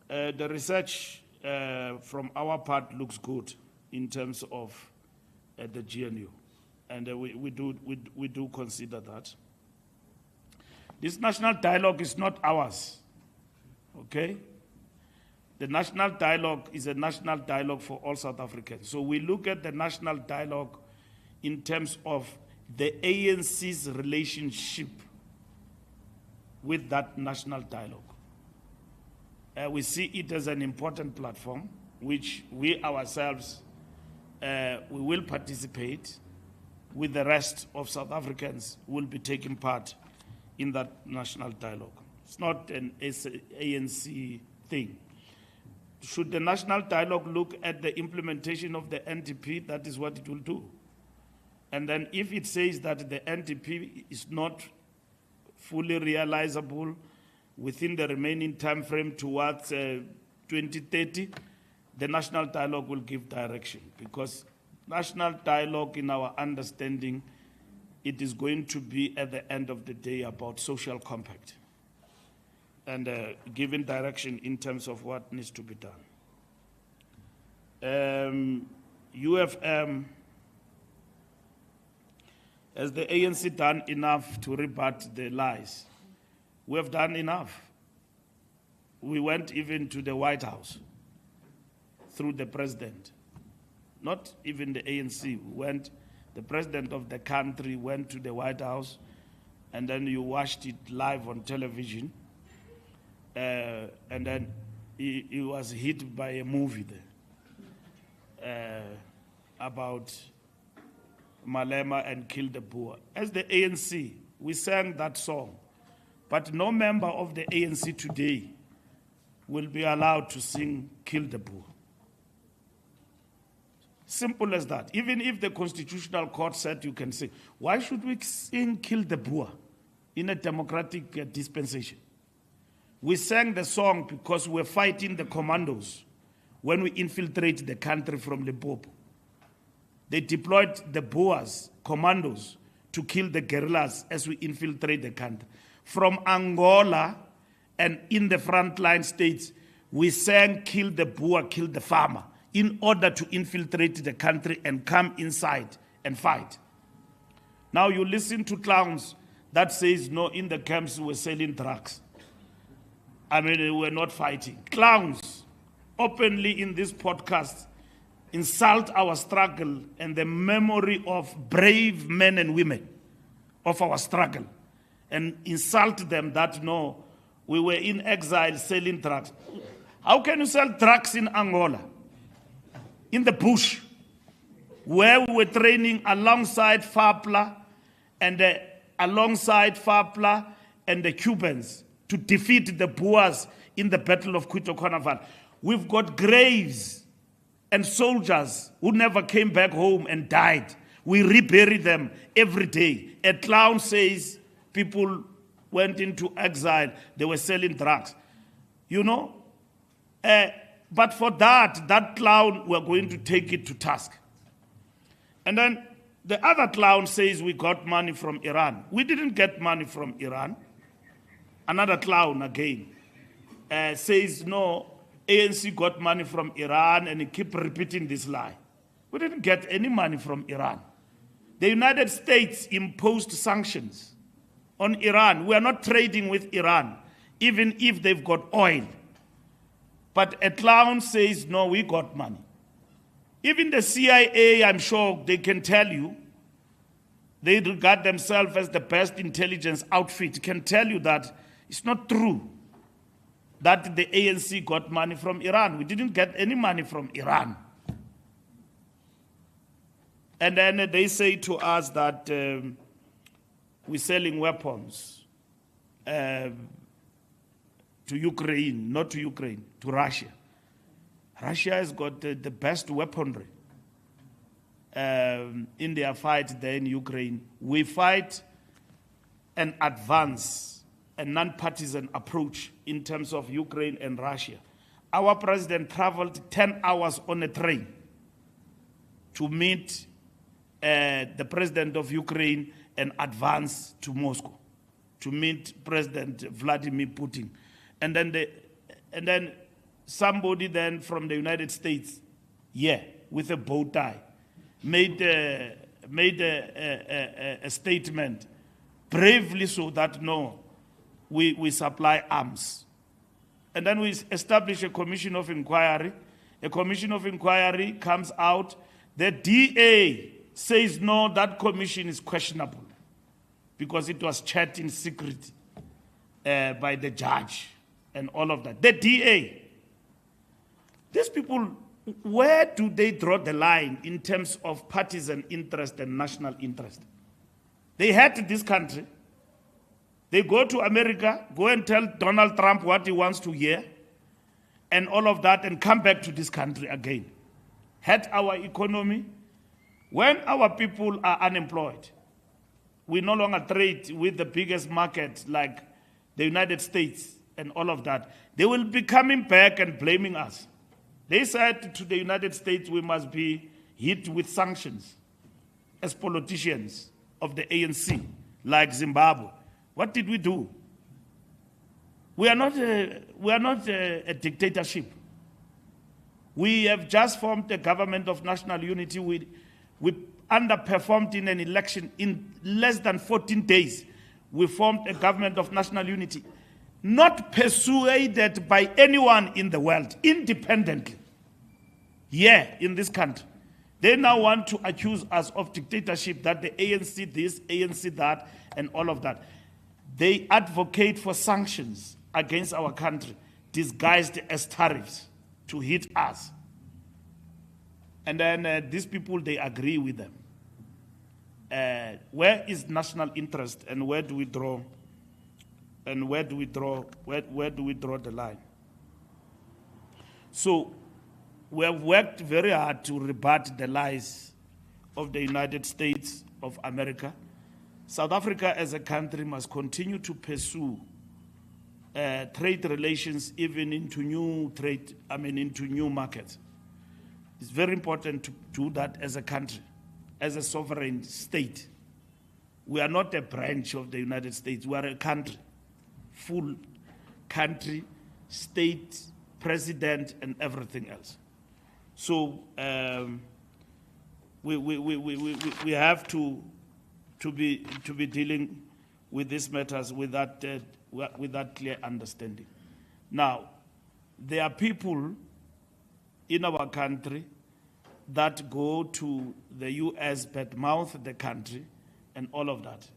the research from our part looks good in terms of the GNU. And we do consider that. This national dialogue is not ours, okay? The national dialogue is a national dialogue for all South Africans. So we look at the national dialogue in terms of the ANC's relationship with that national dialogue. We see it as an important platform, which we ourselves, we will participate with the rest of South Africans who will be taking part in that national dialogue. It's not an ANC thing. Should the national dialogue look at the implementation of the NDP, that is what it will do. And then if it says that the NDP is not fully realizable within the remaining time frame towards 2030, the national dialogue will give direction, because national dialogue, in our understanding, it is going to be at the end of the day about social compact and giving direction in terms of what needs to be done. UFM, has the ANC done enough to rebut the lies? We have done enough. We went even to the White House through the president. Not even the ANC. The president of the country went to the White House, and then you watched it live on television, and then he was hit by a movie there about Malema and Kill the Boer. As the ANC, we sang that song, but no member of the ANC today will be allowed to sing Kill the Boer. Simple as that. Even if the Constitutional Court said you can sing, why should we sing Kill the Boer in a democratic dispensation? We sang the song because we're fighting the commandos when we infiltrate the country from Limpopo. They deployed the Boers, commandos, to kill the guerrillas as we infiltrate the country. From Angola and in the frontline states, we sang Kill the Boer, kill the farmer, in order to infiltrate the country and come inside and fight. Now you listen to clowns that says, no, in the camps we're selling drugs. I mean, we're not fighting. Clowns openly in this podcast insult our struggle and the memory of brave men and women of our struggle, and insult them that, no, we were in exile selling drugs. How can you sell drugs in Angola? In the bush, where we were training alongside FAPLA and the Cubans to defeat the Boers in the Battle of Cuito-Cuanavale. We've got graves and soldiers who never came back home and died. We rebury them every day. A clown says people went into exile, they were selling drugs. You know? But for that clown, we're going to take it to task. And then the other clown says we got money from Iran. We didn't get money from Iran. Another clown again says, no, ANC got money from Iran, and he keep repeating this lie. We didn't get any money from Iran. The United States imposed sanctions on Iran. We are not trading with Iran, even if they've got oil. But a clown says, no, we got money. Even the CIA, I'm sure they can tell you, they regard themselves as the best intelligence outfit, can tell you that it's not true that the ANC got money from Iran. We didn't get any money from Iran. And then they say to us that we're selling weapons to Ukraine, not to Ukraine, to Russia. Russia has got the best weaponry. in their fight there in Ukraine. We fight an advance, a non-partisan approach in terms of Ukraine and Russia. Our president traveled 10 hours on a train to meet the president of Ukraine and advance to Moscow to meet President Vladimir Putin. And then somebody then from the United States, with a bow tie, made a statement, bravely so, that no, we supply arms. And then we establish a commission of inquiry. A commission of inquiry comes out. The DA says no, that commission is questionable because it was checked in secret by the judge and all of that. The DA. These people, where do they draw the line in terms of partisan interest and national interest? They hate this country. They go to America, go and tell Donald Trump what he wants to hear, and all of that, and come back to this country again. Hate our economy. When our people are unemployed, we no longer trade with the biggest market like the United States and all of that. They will be coming back and blaming us. They said to the United States, we must be hit with sanctions as politicians of the ANC, like Zimbabwe. What did we do? We are not a dictatorship. We have just formed a government of national unity. We underperformed in an election. In less than 14 days, we formed a government of national unity, not persuaded by anyone in the world, independently. In this country. They now want to accuse us of dictatorship, that the ANC this, ANC that, and all of that. They advocate for sanctions against our country, disguised as tariffs to hit us. And then these people, they agree with them. Where is national interest, and where do we draw? And where do we draw the line? So we have worked very hard to rebut the lies of the United States of America. South Africa as a country must continue to pursue trade relations even into new markets. It's very important to do that as a country, as a sovereign state. We are not a branch of the United States. We are a country, full country, state, president, and everything else. So we have to be dealing with these matters with that clear understanding. Now, there are people in our country that go to the U.S., badmouth the country, and all of that,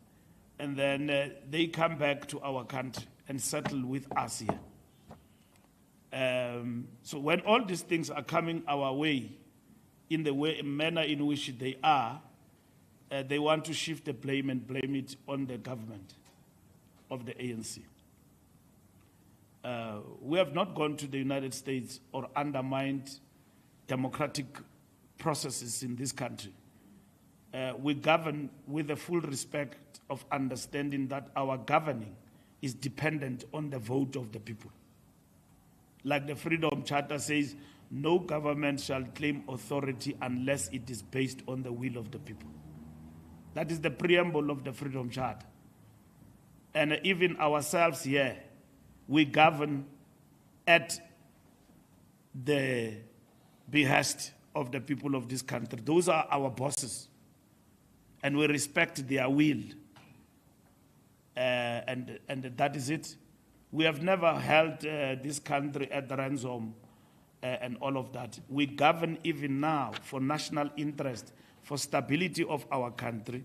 and then they come back to our country and settle with us here. So when all these things are coming our way, in the manner in which they are, they want to shift the blame and blame it on the government of the ANC. We have not gone to the United States or undermined democratic processes in this country. We govern with the full respect of understanding that our governing is dependent on the vote of the people. Like the Freedom Charter says, no government shall claim authority unless it is based on the will of the people. That is the preamble of the Freedom Charter. And even ourselves here, we govern at the behest of the people of this country. Those are our bosses. And we respect their will. And that is it. We have never held this country at ransom and all of that. We govern even now for national interest, for stability of our country,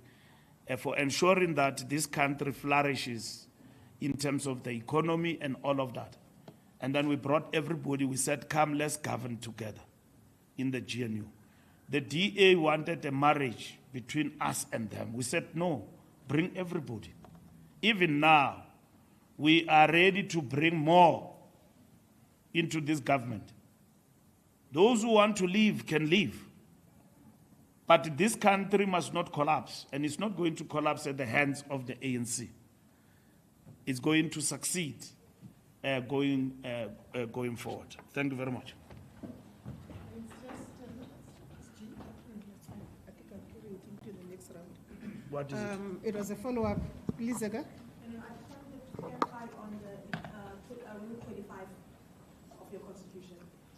for ensuring that this country flourishes in terms of the economy and all of that. And then we brought everybody, we said, come, let's govern together in the GNU. The DA wanted a marriage between us and them. We said, no, bring everybody. Even now, we are ready to bring more into this government. Those who want to leave can leave. But this country must not collapse, and it's not going to collapse at the hands of the ANC. It's going to succeed going forward. Thank you very much. What is it?
It was a follow-up. Please, Aga.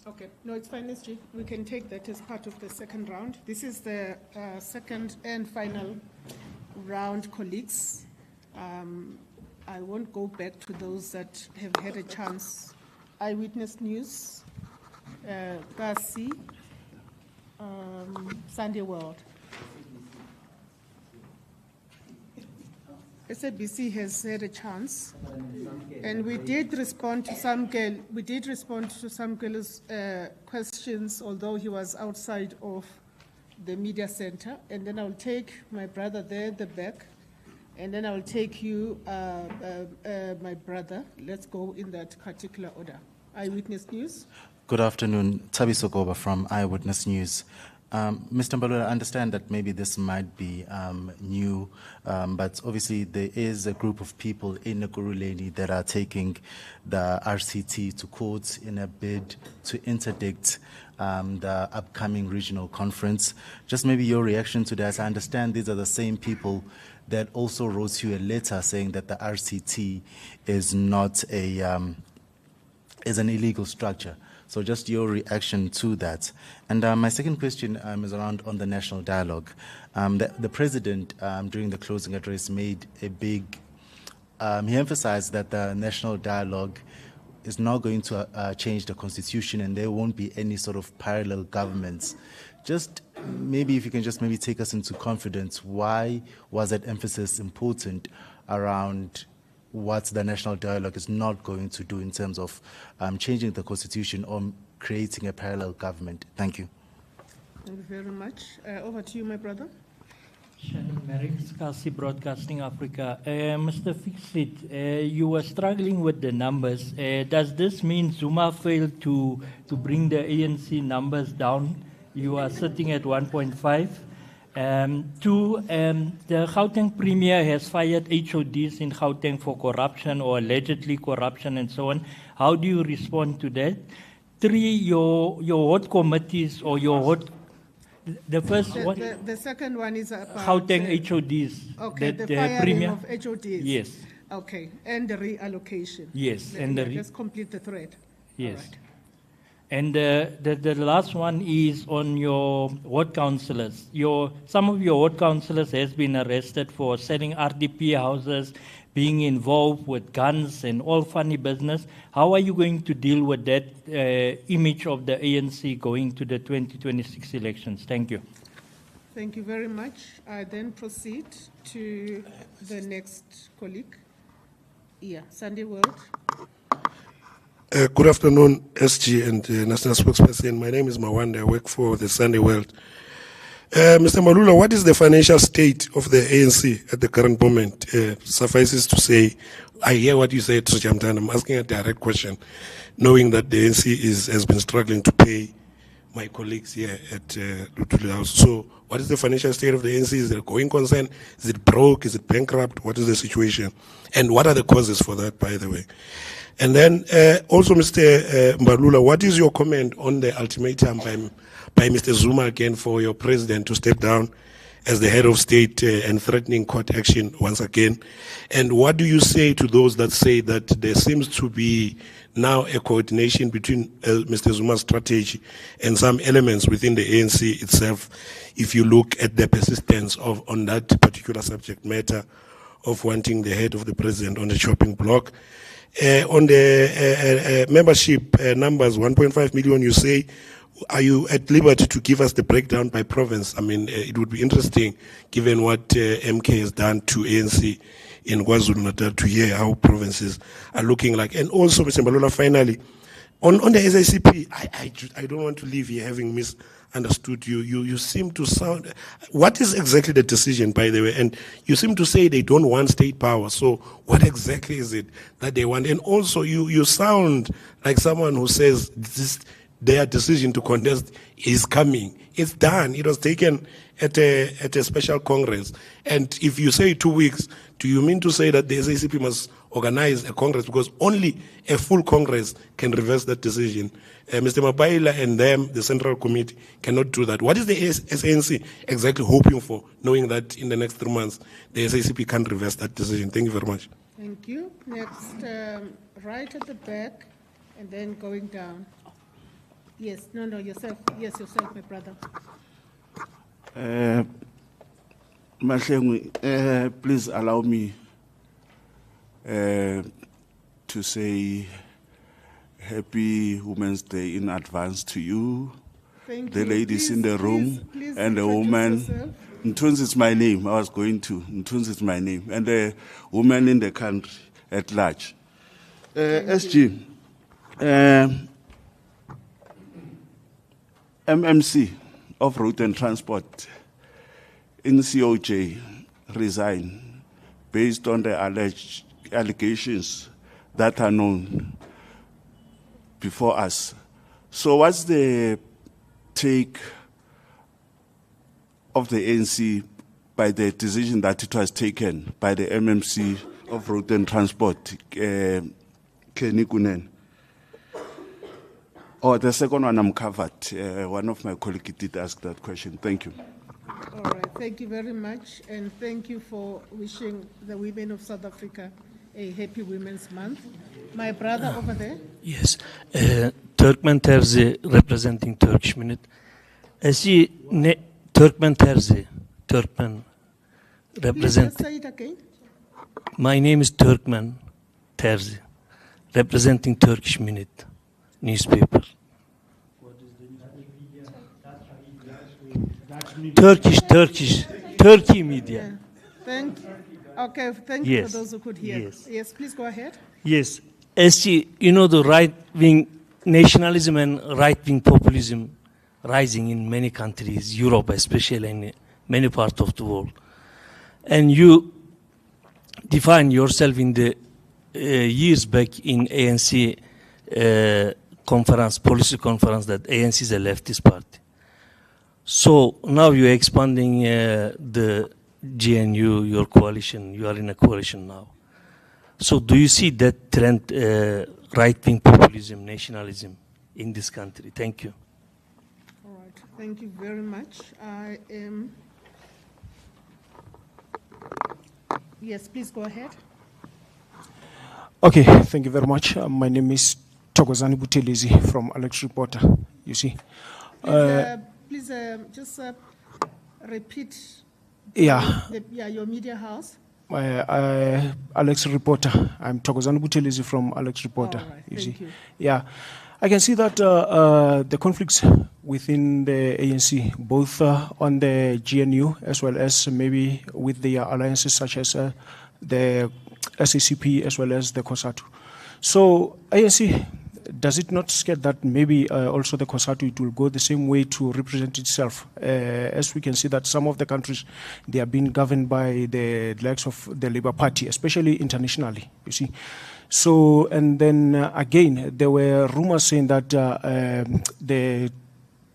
Okay, no, it's fine, SG. We can take that as part of the second round. This is the second and final round, colleagues. I won't go back to those that have had a chance. Eyewitness News, Kasi, Sunday World. SABC has had a chance, and we did respond to some girl. We did respond to some girl's questions, although he was outside of the media center. And then I'll take my brother there at the back, and then I'll take you, my brother. Let's go in that particular order. Eyewitness News.
Good afternoon, Tabi Sokoba from Eyewitness News. Mr. Mbalula, I understand that maybe this might be new, but obviously there is a group of people in Ekurhuleni that are taking the RCT to court in a bid to interdict the upcoming regional conference. Just maybe your reaction to that. I understand these are the same people that also wrote you a letter saying that the RCT is not is an illegal structure. So just your reaction to that. And my second question is around on the national dialogue. The president, during the closing address, made a big, he emphasized that the national dialogue is not going to change the constitution and there won't be any sort of parallel governments. Just maybe if you can just maybe take us into confidence, why was that emphasis important around what the national dialogue is not going to do in terms of changing the constitution or creating a parallel government? Thank you.
Thank you very much. Over to you, my brother.
Shannon Merrick, Kasi Broadcasting Africa. Mr. Fixit, you were struggling with the numbers. Does this mean Zuma failed to bring the ANC numbers down? You are sitting at 1.5. Two, the Gauteng Premier has fired HODs in Gauteng for corruption or allegedly corruption and so on. How do you respond to that? Three, your hot committees or your hot... The first one?
The second one is about...
Gauteng HODs.
Okay, the firing of HODs.
Yes.
Okay, and the reallocation.
Yes.
Let's complete the thread.
Yes.
All right.
And the last one is on your ward councillors. Some of your ward councillors has been arrested for selling RDP houses, being involved with guns and all funny business. How are you going to deal with that image of the ANC going to the 2026 elections? Thank you.
Thank you very much. I then proceed to the next colleague. Yeah, Sunday World.
Good afternoon, SG and National Spokesperson. My name is Mawanda. I work for the Sunday World. Mr. Malula, what is the financial state of the ANC at the current moment? Suffices to say, I hear what you said, Sujamtan. I'm asking a direct question, knowing that the ANC has been struggling to pay my colleagues here at Lutuli House. So, what is the financial state of the ANC? Is it a going concern? Is it broke? Is it bankrupt? What is the situation? And what are the causes for that, by the way? And then also, Mr. Mbalula, what is your comment on the ultimatum by Mr. Zuma again for your president to step down as the head of state and threatening court action once again? And what do you say to those that say that there seems to be now a coordination between Mr. Zuma's strategy and some elements within the ANC itself, if you look at the persistence on that particular subject matter of wanting the head of the president on the chopping block? On the membership numbers, 1.5 million, you say, are you at liberty to give us the breakdown by province? I mean, it would be interesting, given what MK has done to ANC in KwaZulu-Natal, to hear how provinces are looking like. And also, Mr. Mbalula, finally, on the SACP, I don't want to leave here having misunderstood you. You seem to sound... What is exactly the decision, by the way? And you seem to say they don't want state power. So what exactly is it that they want? And also, you sound like someone who says their decision to contest is coming It's done. It was taken at a special Congress. And if you say 2 weeks, do you mean to say that the SACP must organize a Congress? Because only a full Congress can reverse that decision. Mr. Mapaila and them, the Central Committee, cannot do that. What is the SANC exactly hoping for, knowing that in the next 3 months, the SACP can't reverse that decision? Thank you very much.
Thank you. Next, right at the back, and then going down. Yes, no, yourself. Yes, yourself, my brother.
Mahlengwi, please allow me to say Happy Women's Day in advance to you,
Thank
the
you.
ladies
Please,
in the room,
please
and the
introduce
woman.
yourself.
Ntunzi is my name. I was going to. Ntunzi is my name, and the women in the country at large. SG, MMC of Road and Transport in COJ resigned based on the alleged allegations that are known before us. So what's the take of the ANC by the decision that it was taken by the MMC of Road and Transport, Kenny Kunen? Oh, the second one I'm covered. One of my colleagues did ask that question. Thank you.
All right, thank you very much, and thank you for wishing the women of South Africa a happy Women's Month. My brother over there.
Yes, Turkmen Terzi representing Turkish Minute. Turkmen Terzi, Turkmen
Please
represent.
just say it again.
My name is Turkmen Terzi, representing Turkish Minute newspaper. Turkey media.
Thank you. Okay, thank you for
Yes.
those who could hear.
Yes.
Yes, please go ahead.
Yes, SG, you know the right-wing nationalism and right-wing populism rising in many countries, Europe especially, and many parts of the world. And you define yourself in the years back in ANC conference, policy conference, that ANC is a leftist party. So now you're expanding the GNU, your coalition. You are in a coalition now. So do you see that trend, right-wing populism, nationalism in this country? Thank you.
All right, thank you very much. I am. Yes, please go ahead.
Okay, thank you very much. My name is Thokozani Buthelezi from Alex Reporter. You see,
Please just repeat.
Yeah.
Your media house.
Alex Reporter. I'm Thokozani Buthelezi from Alex Reporter.
All right,
you
thank
see,
you.
yeah, I can see that the conflicts within the ANC, both on the GNU as well as maybe with the alliances such as the SACP as well as the COSATU. So ANC, does it not scare that maybe also the COSATU, it will go the same way to represent itself? As we can see that some of the countries, they are being governed by the likes of the Labour Party, especially internationally, you see. So, and then again, there were rumors saying that the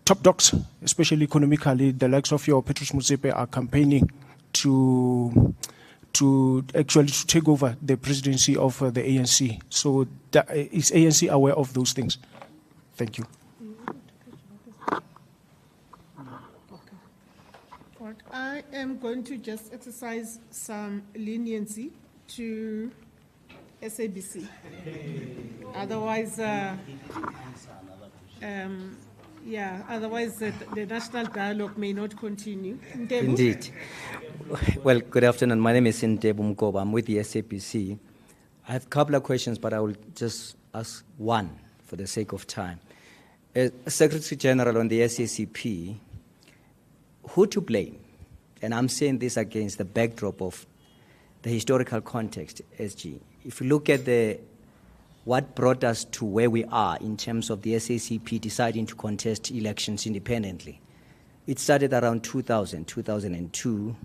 top dogs, especially economically, the likes of your Petrus Motsepe are campaigning to actually to take over the presidency of the ANC. So is ANC aware of those things? Thank you.
Okay. I am going to just exercise some leniency to SABC. Otherwise, otherwise the national dialogue may not continue. Ntebu?
Indeed. Well, good afternoon. My name is Ntebu Mkoba. I'm with the SAPC. I have a couple of questions, but I will just ask one for the sake of time. As Secretary General on the SACP, who to blame? And I'm saying this against the backdrop of the historical context, SG. If you look at what brought us to where we are in terms of the SACP deciding to contest elections independently, it started around 2000, 2002.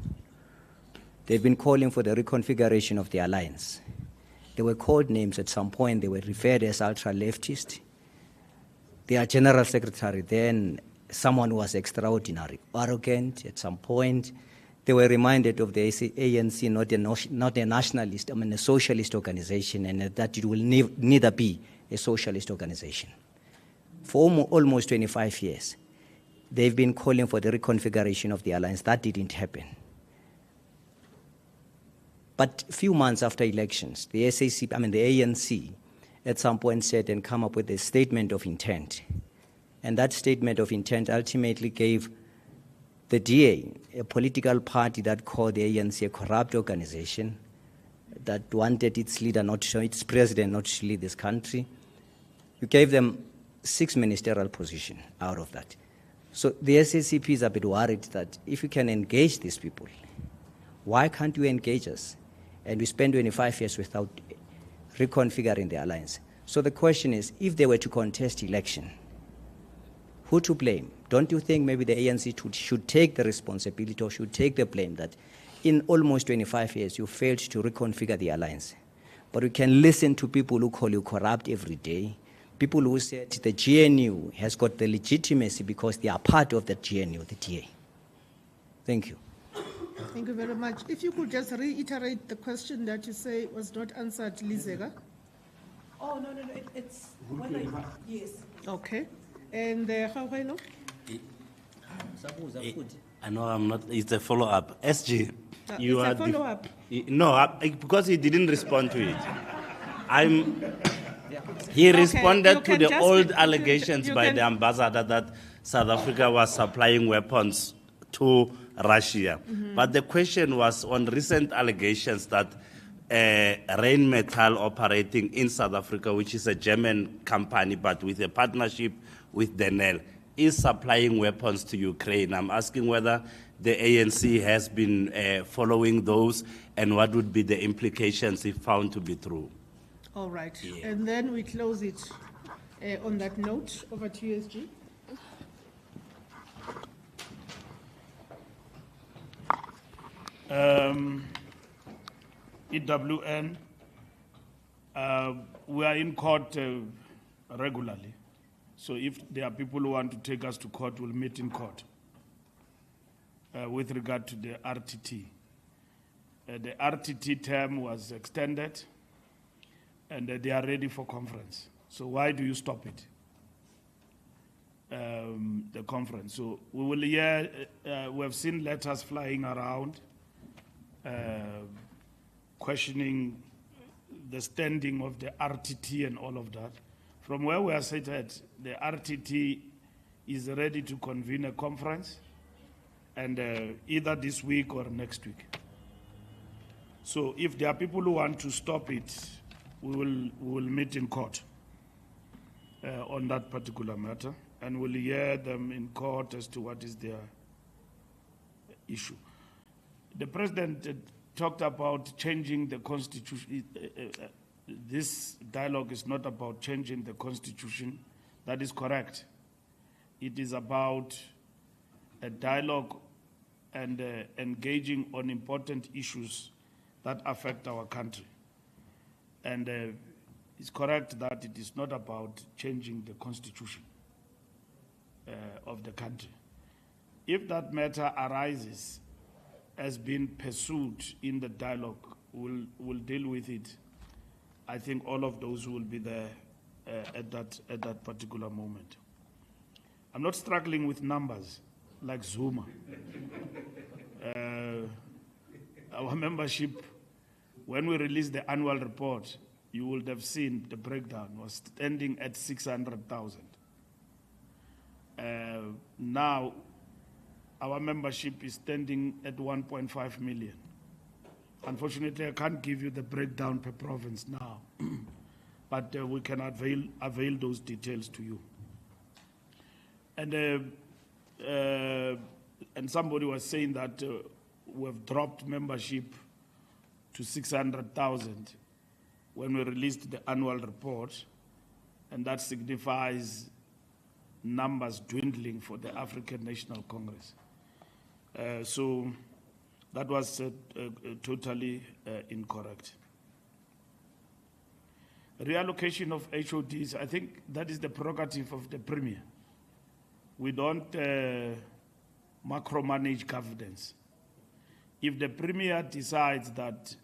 They've been calling for the reconfiguration of the alliance. They were called names at some point. They were referred as ultra-leftist. Their general secretary then someone who was extraordinary, arrogant at some point. They were reminded of the ANC, not a nationalist, a socialist organization, and that it will neither be a socialist organization. For almost 25 years, they've been calling for the reconfiguration of the alliance. That didn't happen. But a few months after elections, the ANC, at some point said and come up with a statement of intent. And that statement of intent ultimately gave the DA, a political party that called the ANC a corrupt organization, that wanted its leader its president not to lead this country. You gave them 6 ministerial positions out of that. So the SACP is a bit worried that if you can engage these people, why can't you engage us? And we spend 25 years without reconfiguring the alliance. So the question is, if they were to contest election, who to blame? Don't you think maybe the ANC should take the responsibility or should take the blame that in almost 25 years you failed to reconfigure the alliance? But we can listen to people who call you corrupt every day, people who said the GNU has got the legitimacy because they are part of the GNU, the DA. Thank you.
Thank you very much. If you could just reiterate the question that you say was not answered, Lizega.
Oh, no, it's yes.
Okay. And Khawelo?
I know I'm not, it's a follow-up. SG, you
it's
are...
a follow-up.
No, because he didn't respond to it. He responded to the old allegations by the ambassador that South Africa was supplying weapons to Russia. But the question was on recent allegations that Rheinmetall operating in South Africa, which is a German company, but with a partnership with Denel, is supplying weapons to Ukraine. I'm asking whether the ANC has been following those and what would be the implications if found to be true.
All right. Yeah. And then we close it on that note. Over to you, SG.
EWN, we are in court regularly. So if there are people who want to take us to court, we'll meet in court with regard to the RTT. The RTT term was extended and they are ready for conference. So why do you stop it? The conference. So we will hear, we have seen letters flying around questioning the standing of the RTT and all of that. From where we are seated, the RTT is ready to convene a conference, and either this week or next week. So if there are people who want to stop it, we will meet in court on that particular matter, and we'll hear them in court as to what is their issue. The president talked about changing the constitution. This dialogue is not about changing the constitution. That is correct. It is about a dialogue and engaging on important issues that affect our country. And it's correct that it is not about changing the constitution of the country. If that matter arises as being pursued in the dialogue, we'll deal with it. I think all of those will be there at that particular moment. I'm not struggling with numbers like Zuma. Our membership, when we released the annual report, you would have seen the breakdown was standing at 600,000. Now, our membership is standing at 1.5 million. Unfortunately, I can't give you the breakdown per province now, but we can avail those details to you. And somebody was saying that we've dropped membership to 600,000 when we released the annual report, and that signifies numbers dwindling for the African National Congress. So that was totally incorrect. Reallocation of HODs, I think that is the prerogative of the Premier. we don't micromanage governance. If the Premier decides that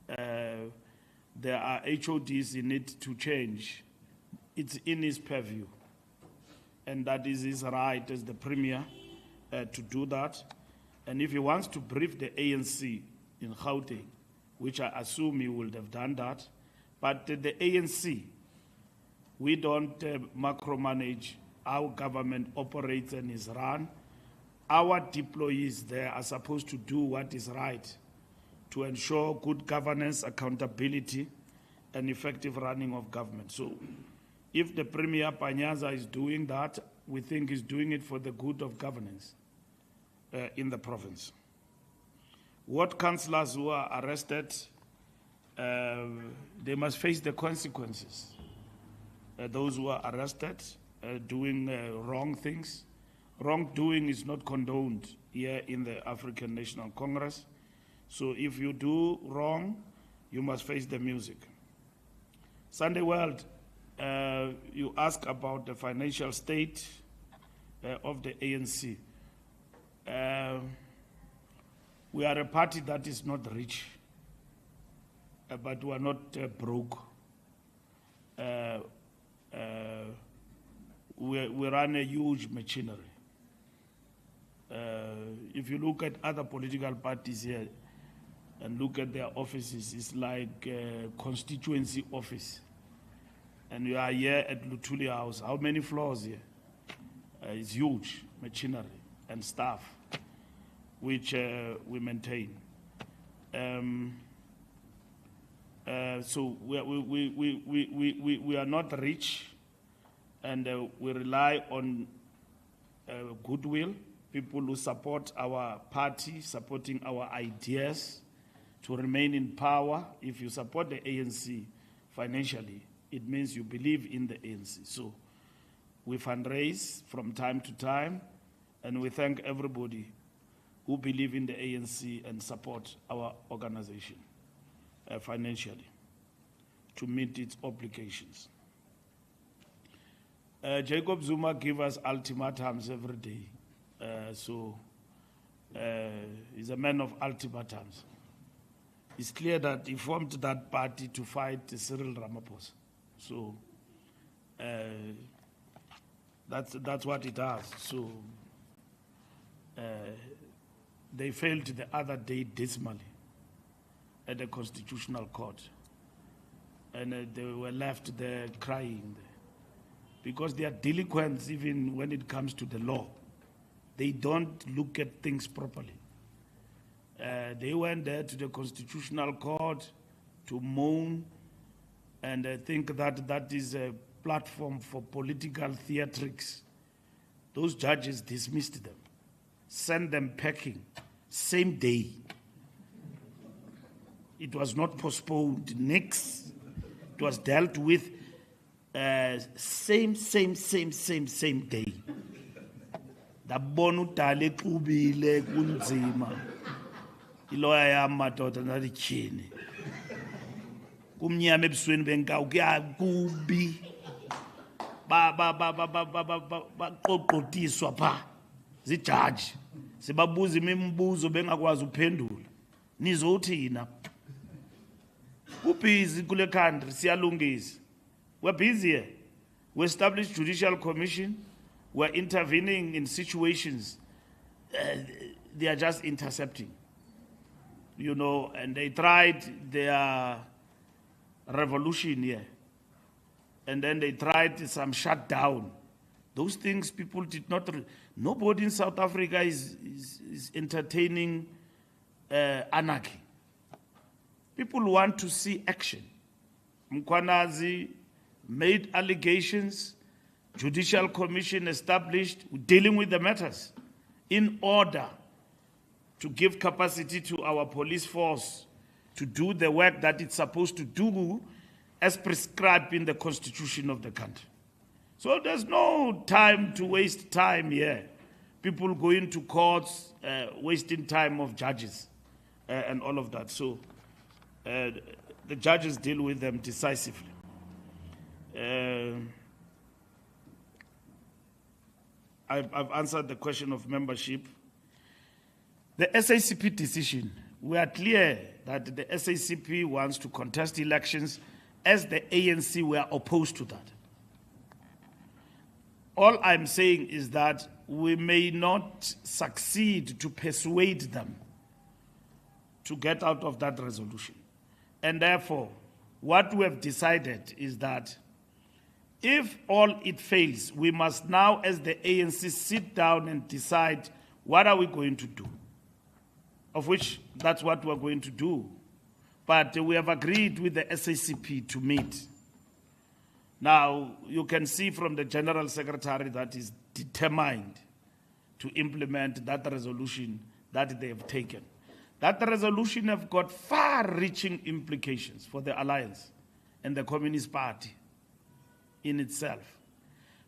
there are HODs in need to change, it's in his purview. And that is his right as the Premier to do that. And if he wants to brief the ANC in Gauteng, which I assume he would have done that, but the ANC, we don't micromanage how government operates and is run. Our deployees there are supposed to do what is right to ensure good governance, accountability, and effective running of government. So if the Premier Panyaza is doing that, we think he's doing it for the good of governance in the province. What councillors who are arrested, they must face the consequences. Those who are arrested doing wrong things. Wrongdoing is not condoned here in the African National Congress. So if you do wrong, you must face the music. Sunday World, you ask about the financial state of the ANC. We are a party that is not rich, but we are not broke. We run a huge machinery. If you look at other political parties here and look at their offices, it's like a constituency office. And you are here at Lutuli House. How many floors here? It's huge machinery and staff, which we maintain. So we are not rich, and we rely on goodwill, people who support our party, supporting our ideas to remain in power. If you support the ANC financially, it means you believe in the ANC. So we fundraise from time to time, and we thank everybody who believe in the ANC and support our organization financially to meet its obligations. Jacob Zuma gives us ultimatums every day. He's a man of ultimatums. It's clear that he formed that party to fight Cyril Ramaphosa. So that's what it does. So they failed the other day dismally at the Constitutional Court. And they were left there crying because they are delinquents even when it comes to the law. They don't look at things properly. They went there to the Constitutional Court to moan and think that that is a platform for political theatrics. Those judges dismissed them, sent them packing, same day. It was not postponed, next. It was dealt with same day. Dabonu tale kubile kunzima. Iloya ya madoda na dichini. Kumnyama ebusweni benkawu kuyakubi. Ba qoqotiswa pha. Zijaji. Sibabuza imibuzo bengakwazi uphendula. Nizothina. Busy kule country siyalungisa. We're busy here. We established judicial commission. We're intervening in situations. They are just intercepting. You know, and they tried their revolution here. And then they tried some shutdown. Those things people did not. Nobody in South Africa is entertaining anarchy. People want to see action. Mkwanazi made allegations, judicial commission established, dealing with the matters in order to give capacity to our police force to do the work that it's supposed to do as prescribed in the constitution of the country. So there's no time to waste time here. People go into courts, wasting time of judges and all of that. So the judges deal with them decisively. I've answered the question of membership. The SACP decision, we are clear that the SACP wants to contest elections, as the ANC were opposed to that. All I'm saying is that we may not succeed to persuade them to get out of that resolution. And therefore, what we have decided is that if all it fails, we must now, as the ANC, sit down and decide what are we going to do, of which that's what we're going to do. But we have agreed with the SACP to meet. Now, you can see from the General Secretary that is determined to implement that resolution that they have taken. That resolution have got far-reaching implications for the alliance and the Communist Party in itself.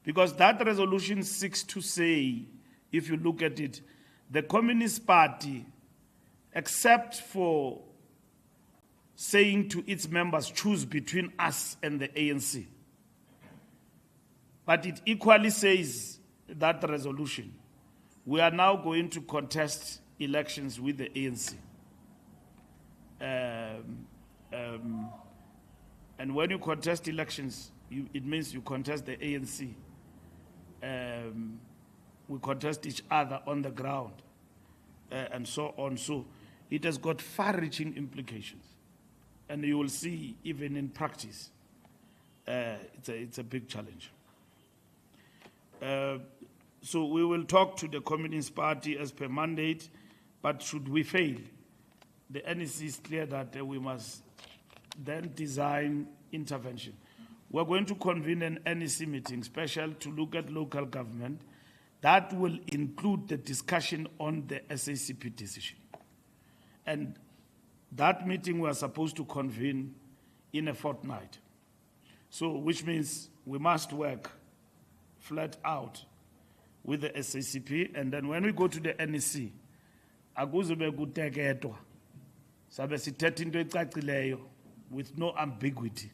Because that resolution seeks to say, if you look at it, the Communist Party, except for saying to its members, choose between us and the ANC, but it equally says that resolution, we are now going to contest elections with the ANC. And when you contest elections, it means you contest the ANC. We contest each other on the ground, and so on. So it has got far-reaching implications. And you will see, even in practice, it's a big challenge. So we will talk to the Communist Party as per mandate, but should we fail, the NEC is clear that we must then design intervention. We're going to convene an NEC meeting special to look at local government. That will include the discussion on the SACP decision. And that meeting we are supposed to convene in a fortnight. So, which means we must work flat out with the SACP, and then when we go to the NEC, akuzube kuteketwa. Sabe sithetha into ecacileyo with no ambiguity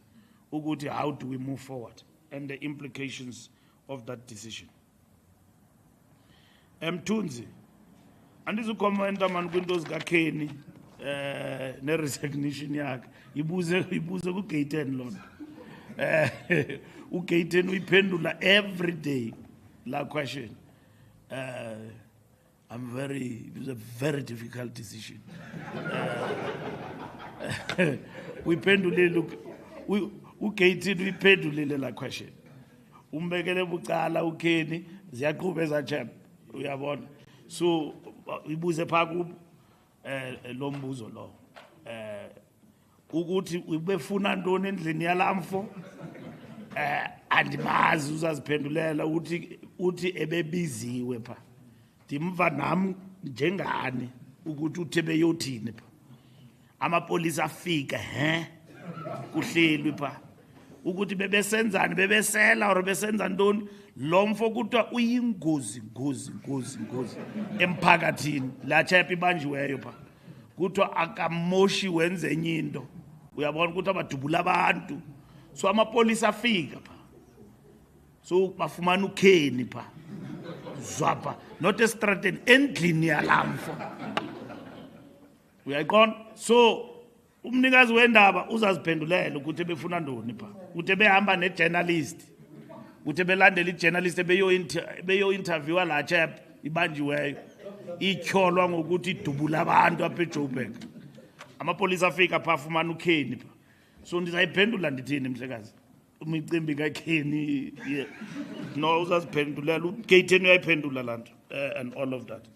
ukuthi how do we move forward and the implications of that decision. Mthunzi, andizukomenta man kwinto zikaKhenny ne-resignation yakhe ibuze ku-gate 10 lona. U-gate 10 uyiphendula every day la question. It was a very difficult decision. Uyiphendulile u-gate 10 uyiphendulile la question. Umbekele bucala uKhenny ziyaqhubeka ezachap uyabona. So ibuze pha kubo lo mbuzo lo. Ukuthi ubefuna ntoni endlini yalamfo andimazi uzaziphendulela uthi ebebiziwe pha. Ndimva nam njengani ukuthi uthe beyothini pha. Amapolisa afika kuhlelwe pha. Ukuthi bebesenzani bebesela or besenza ntoni lo mfo kuthiwa uyingozi emphakathini la chap ibanjiweyo pha. Kuthiwa akamoshi wenze enye into. Uyabona ukuthi abadubula abantu. So amapolisa afika pha. So bafumana uKhenny pha. Zwapha not estrateni endlini yalamfo. Uyayiqonda? So umnikazi wendaba uzaziphendulela ukuthi befuna ntoni pha. Uthe behamba ne-journalist. Uthe belandela i-journalist beyo interviewa la chap ibanjiweyo. Ityholwa ngokuthi idubula abantu apha eJoburg. Amapolisa afika pha afumana uKhenny pha. So ndizayiphendula ndithini mhlekazi? Umicimbi kaKhenny no uzaziphendulela u-gate 10 uyayiphendula la nto and all of that.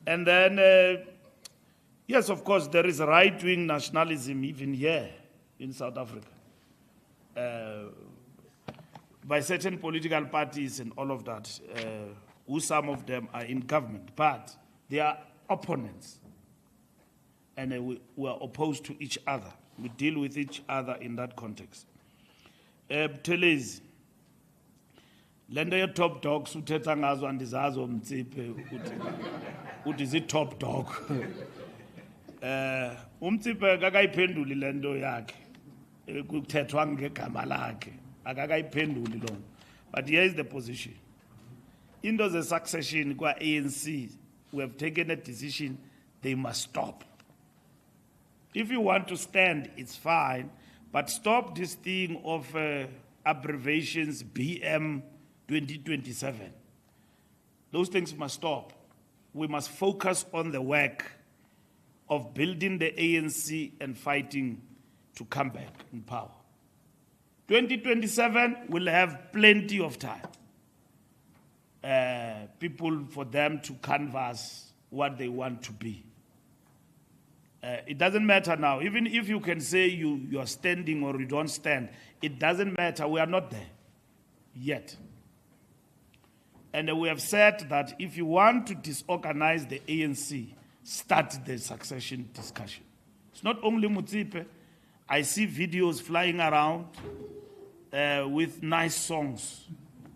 And then yes, of course, there is right-wing nationalism even here in South Africa. By certain political parties and all of that, who some of them are in government, but they are opponents. And we are opposed to each other. We deal with each other in that context. Buthelezi, lento ye top dogs uthetha ngazo andizazo Mtsiphe uthi zi top dog. Umtsiphe akakayiphenduli lento yakhe kuthethwa ngegama lakhe akakayiphenduli lo. But here is the position. into the succession kwa ANC, we have taken a decision, they must stop. If you want to stand, it's fine, but stop this thing of abbreviations BM 2027. Those things must stop. We must focus on the work of building the ANC and fighting to come back in power. 2027 will have plenty of time. People for them to canvass what they want to be. It doesn't matter now. Even if you can say you are standing or you don't stand, it doesn't matter. We are not there yet. And we have said that if you want to disorganize the ANC, start the succession discussion. It's not only Motsepe. I see videos flying around with nice songs.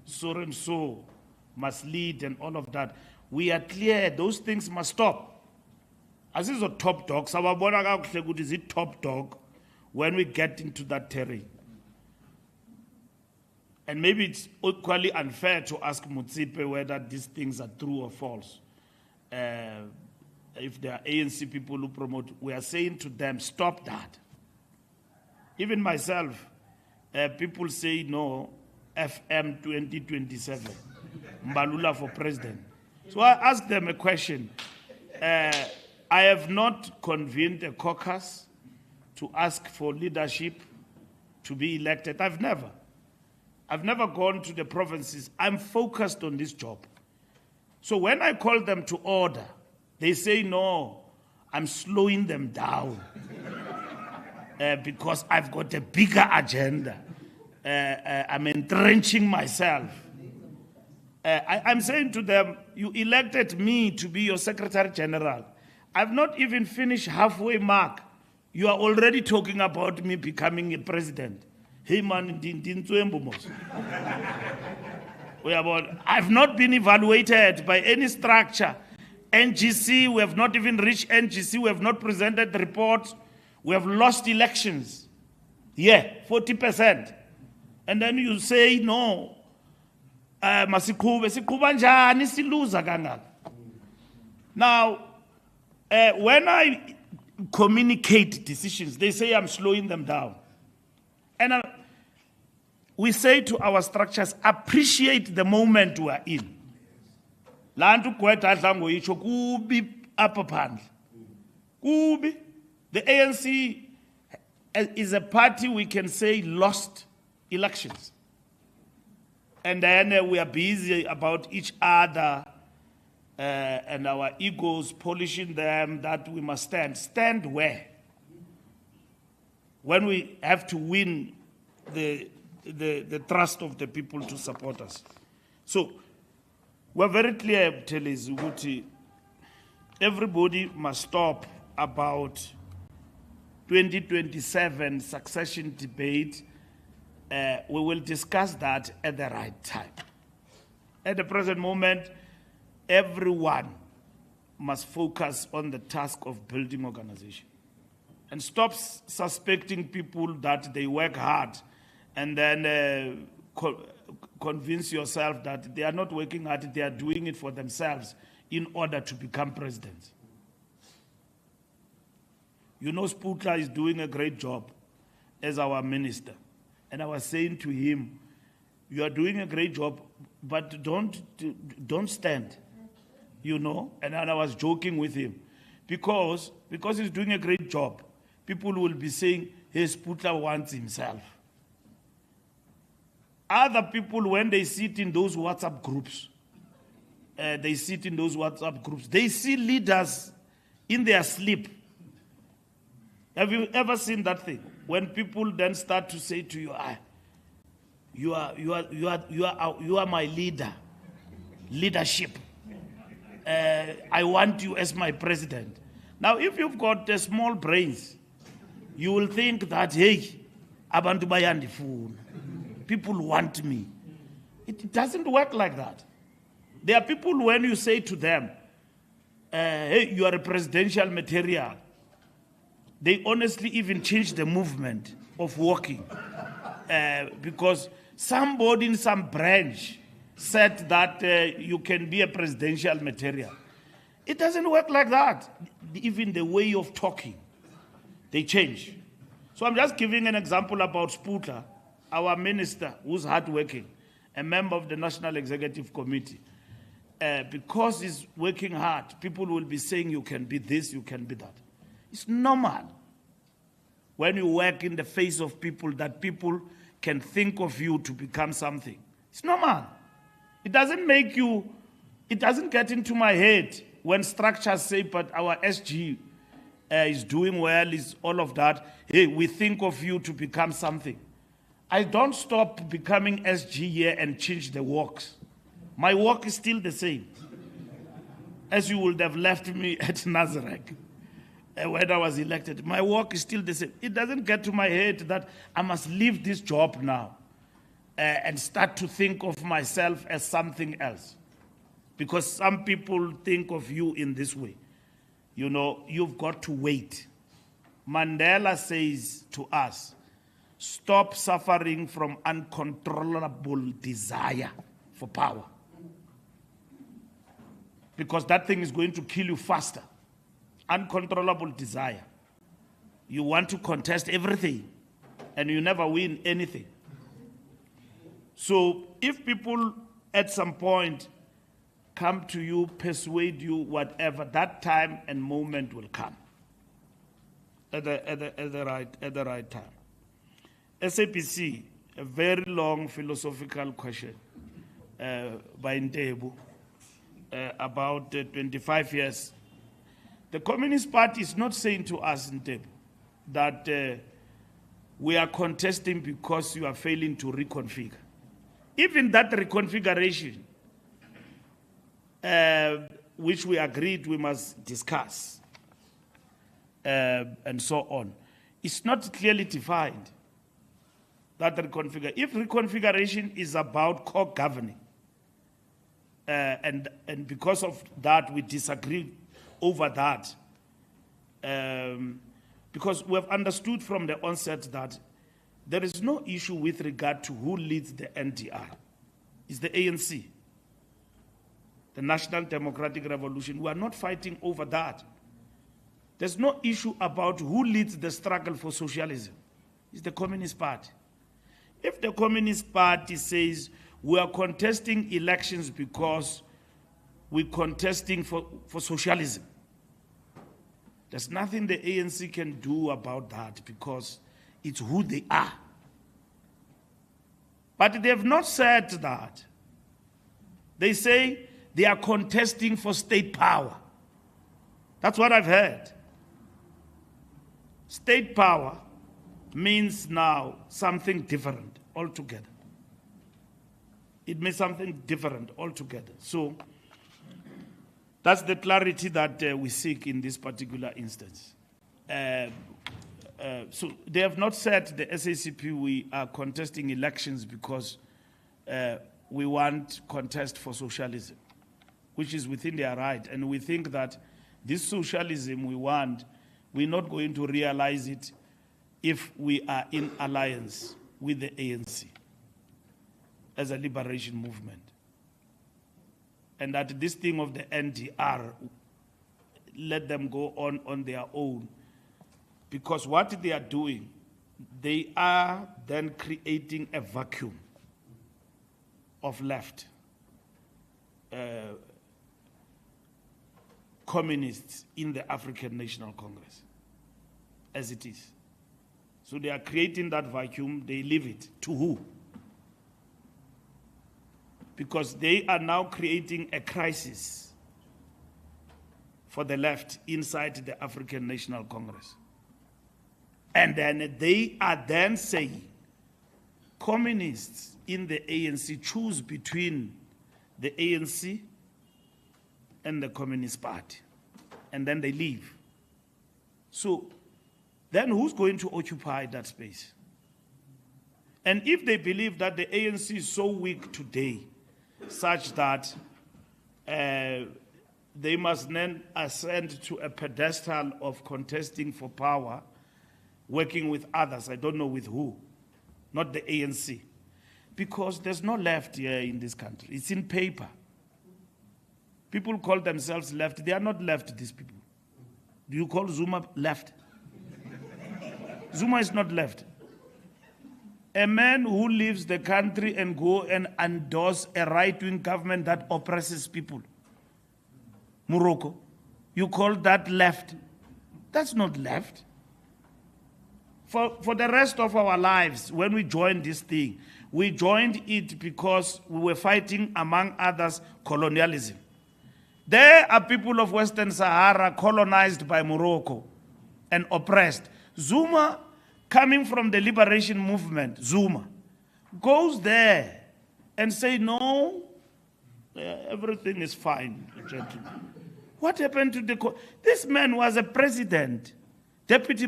So and so must lead and all of that. We are clear, those things must stop. As is a top dog, Sababona is a top dog when we get into that terrain. And maybe it's equally unfair to ask Motsepe whether these things are true or false. If there are ANC people who promote, we are saying to them, stop that. Even myself, people say no, FM 2027, Mbalula for president. So I ask them a question. I have not convened a caucus to ask for leadership to be elected. I've never gone to the provinces. I'm focused on this job. So when I call them to order, they say, no, I'm slowing them down because I've got a bigger agenda. I'm entrenching myself. I'm saying to them, you elected me to be your Secretary General. I've not even finished halfway mark. You are already talking about me becoming a president. Hey man, I've not been evaluated by any structure. NGC, we have not even reached NGC, we have not presented the report. We have lost elections. Yeah, 40%. And then you say, no, now, when I communicate decisions, they say I'm slowing them down. And we say to our structures, appreciate the moment we are in. The ANC is a party we can say lost elections. And then we are busy about each other and our egos, polishing them, that we must stand. Stand where? When we have to win the trust of the people to support us. So, we're very clear, Telezi, everybody must stop about 2027 succession debate. We will discuss that at the right time. At the present moment, everyone must focus on the task of building organization. And stop suspecting people that they work hard and then convince yourself that they are not working hard, they are doing it for themselves in order to become president. You know, Sputla is doing a great job as our minister. And I was saying to him, you are doing a great job, but don't stand, you know. And I was joking with him. Because he's doing a great job, people will be saying, hey, Sputla wants himself. Other people, when they sit in those WhatsApp groups, they see leaders in their sleep. Have you ever seen that thing? When people then start to say to you, you are my leader, leadership. I want you as my president. Now, if you've got small brains, you will think that, hey, abantu bayandifuna. People want me. It doesn't work like that. There are people, when you say to them, hey, you are a presidential material, they honestly even change the movement of walking. Because somebody in some branch said that you can be a presidential material. It doesn't work like that. Even the way of talking, they change. So I'm just giving an example about Sputler, our minister who's hardworking, a member of the National Executive Committee. Because he's working hard, people will be saying you can be this, you can be that. It's normal when you work in the face of people that people can think of you to become something. It's normal. It doesn't make you, it doesn't get into my head when structures say, but our SG is doing well, is all of that. Hey, we think of you to become something. I don't stop becoming SG here and change the works. My work is still the same. As you would have left me at Nazareth when I was elected. My work is still the same. It doesn't get to my head that I must leave this job now and start to think of myself as something else. Because some people think of you in this way. You know, you've got to wait. Mandela says to us, stop suffering from uncontrollable desire for power. Because that thing is going to kill you faster. Uncontrollable desire. You want to contest everything, and you never win anything. So if people at some point come to you, persuade you, whatever, that time and moment will come at the right time. SAPC, a very long philosophical question by Ntebu, about 25 years. The Communist Party is not saying to us, Ntebu, that we are contesting because you are failing to reconfigure. Even that reconfiguration, which we agreed we must discuss, and so on, is not clearly defined. That if reconfiguration is about co-governing, and because of that we disagree over that, because we have understood from the onset that there is no issue with regard to who leads the NDR. It's the ANC, the National Democratic Revolution. We are not fighting over that. There's no issue about who leads the struggle for socialism. It's the Communist Party. If the Communist Party says we are contesting elections because we're contesting for socialism, there's nothing the ANC can do about that because it's who they are. But they have not said that. They say they are contesting for state power. That's what I've heard. State power means now something different altogether. It means something different altogether. So that's the clarity that we seek in this particular instance. So they have not said, the SACP, we are contesting elections because we want contest for socialism, which is within their right. And we think that this socialism we want, we're not going to realize it if we are in alliance with the ANC as a liberation movement. And that this thing of the NDR, let them go on their own. Because what they are doing, they are then creating a vacuum of left communists in the African National Congress, as it is. So they are creating that vacuum, they leave it to who? Because they are now creating a crisis for the left inside the African National Congress. And then they are then saying, communists in the ANC choose between the ANC and the Communist Party. And then they leave. So then who's going to occupy that space? And if they believe that the ANC is so weak today, such that they must then ascend to a pedestal of contesting for power, working with others, I don't know with who, not the ANC, because there's no left here in this country. It's in paper. People call themselves left. They are not left, these people. Do you call Zuma left? Zuma is not left. A man who leaves the country and go and endorse a right-wing government that oppresses people. Morocco, you call that left? That's not left. For the rest of our lives, when we joined this thing, we joined it because we were fighting, among others, colonialism. There are people of Western Sahara colonized by Morocco and oppressed. Zuma, coming from the liberation movement, Zuma, goes there and say, no, everything is fine, gentlemen. What happened to this man was a president, deputy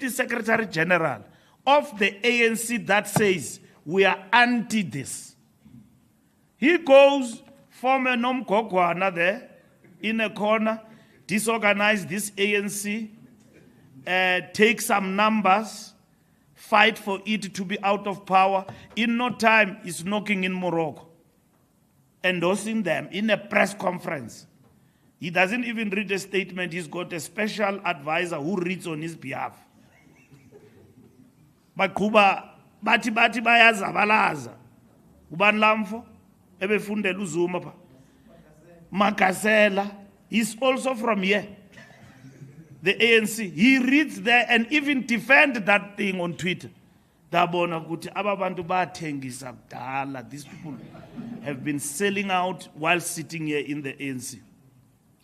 secretary general of the ANC that says we are anti this. He goes, form a nomkokwana there in a corner, disorganize this ANC, take some numbers, fight for it to be out of power. In no time, he's knocking in Morocco, endorsing them in a press conference. He doesn't even read a statement. He's got a special advisor who reads on his behalf. Bakuba bati bayazabalaza. Uban lamfo ebefundela uZuma pa. Makasela, he's also from here. The ANC. He reads there and even defend that thing on Twitter. Dabona ukuthi ababantu bathengisa kudala. These people have been selling out while sitting here in the ANC.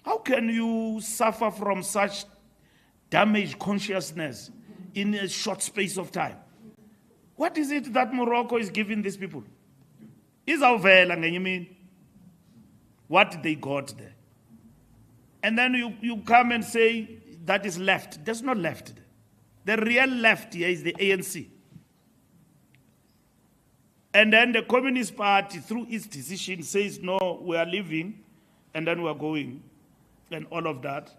How can you suffer from such damaged consciousness in a short space of time? What is it that Morocco is giving these people? Izawuvela ngenye imini what they got there. And then you come and say that is left. There's no left there. The real left here is the ANC. And then the Communist Party, through its decision, says, no, we are leaving, and then we are going, and all of that,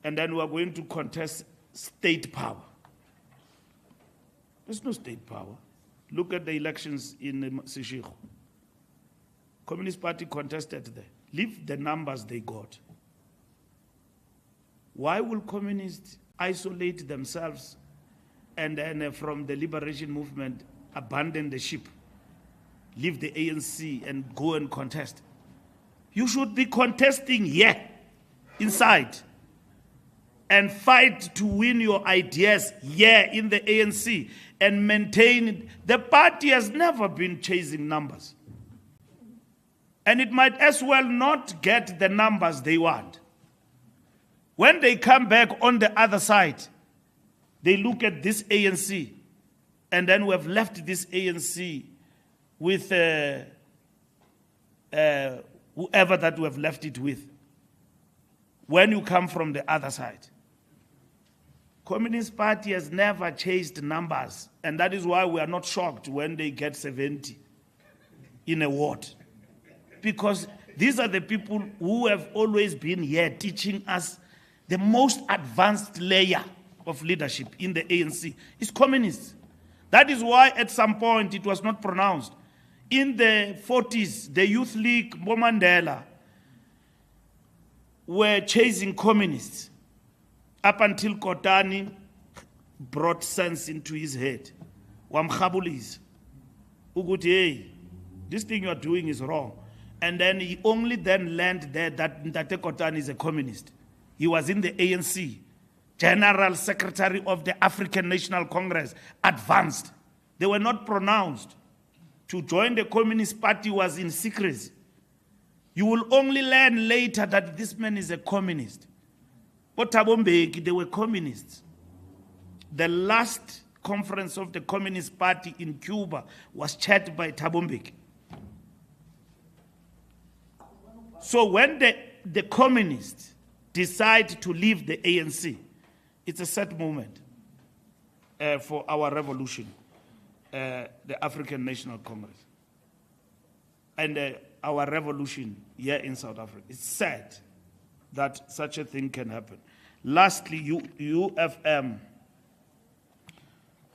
and then we are going to contest state power. There's no state power. Look at the elections in Seshego. Communist Party contested there. Leave the numbers they got. Why will communists isolate themselves and then from the liberation movement abandon the ship, leave the ANC and go and contest? You should be contesting here, inside, and fight to win your ideas here in the ANC and maintain it. The party has never been chasing numbers. And it might as well not get the numbers they want. When they come back on the other side, they look at this ANC, and then we have left this ANC with whoever that we have left it with. When you come from the other side, Communist Party has never chased numbers, and that is why we are not shocked when they get 70 in a ward. Because these are the people who have always been here teaching us the most advanced layer of leadership in the ANC is communists. That is why at some point it was not pronounced. In the 40s, the Youth League, Bomandela, were chasing communists up until Kotani brought sense into his head. Wamkhabulis. Uguti, hey, this thing you are doing is wrong. And then he only then learned that Ndate Kotani is a communist. He was in the ANC, General Secretary of the African National Congress, advanced. They were not pronounced. To join the Communist Party was in secrecy. You will only learn later that this man is a communist. But Thabo Mbeki, they were communists. The last conference of the Communist Party in Cuba was chaired by Thabo Mbeki. So when the communists decide to leave the ANC, it's a sad moment for our revolution, the African National Congress, and our revolution here in South Africa. It's sad that such a thing can happen. Lastly, UFM,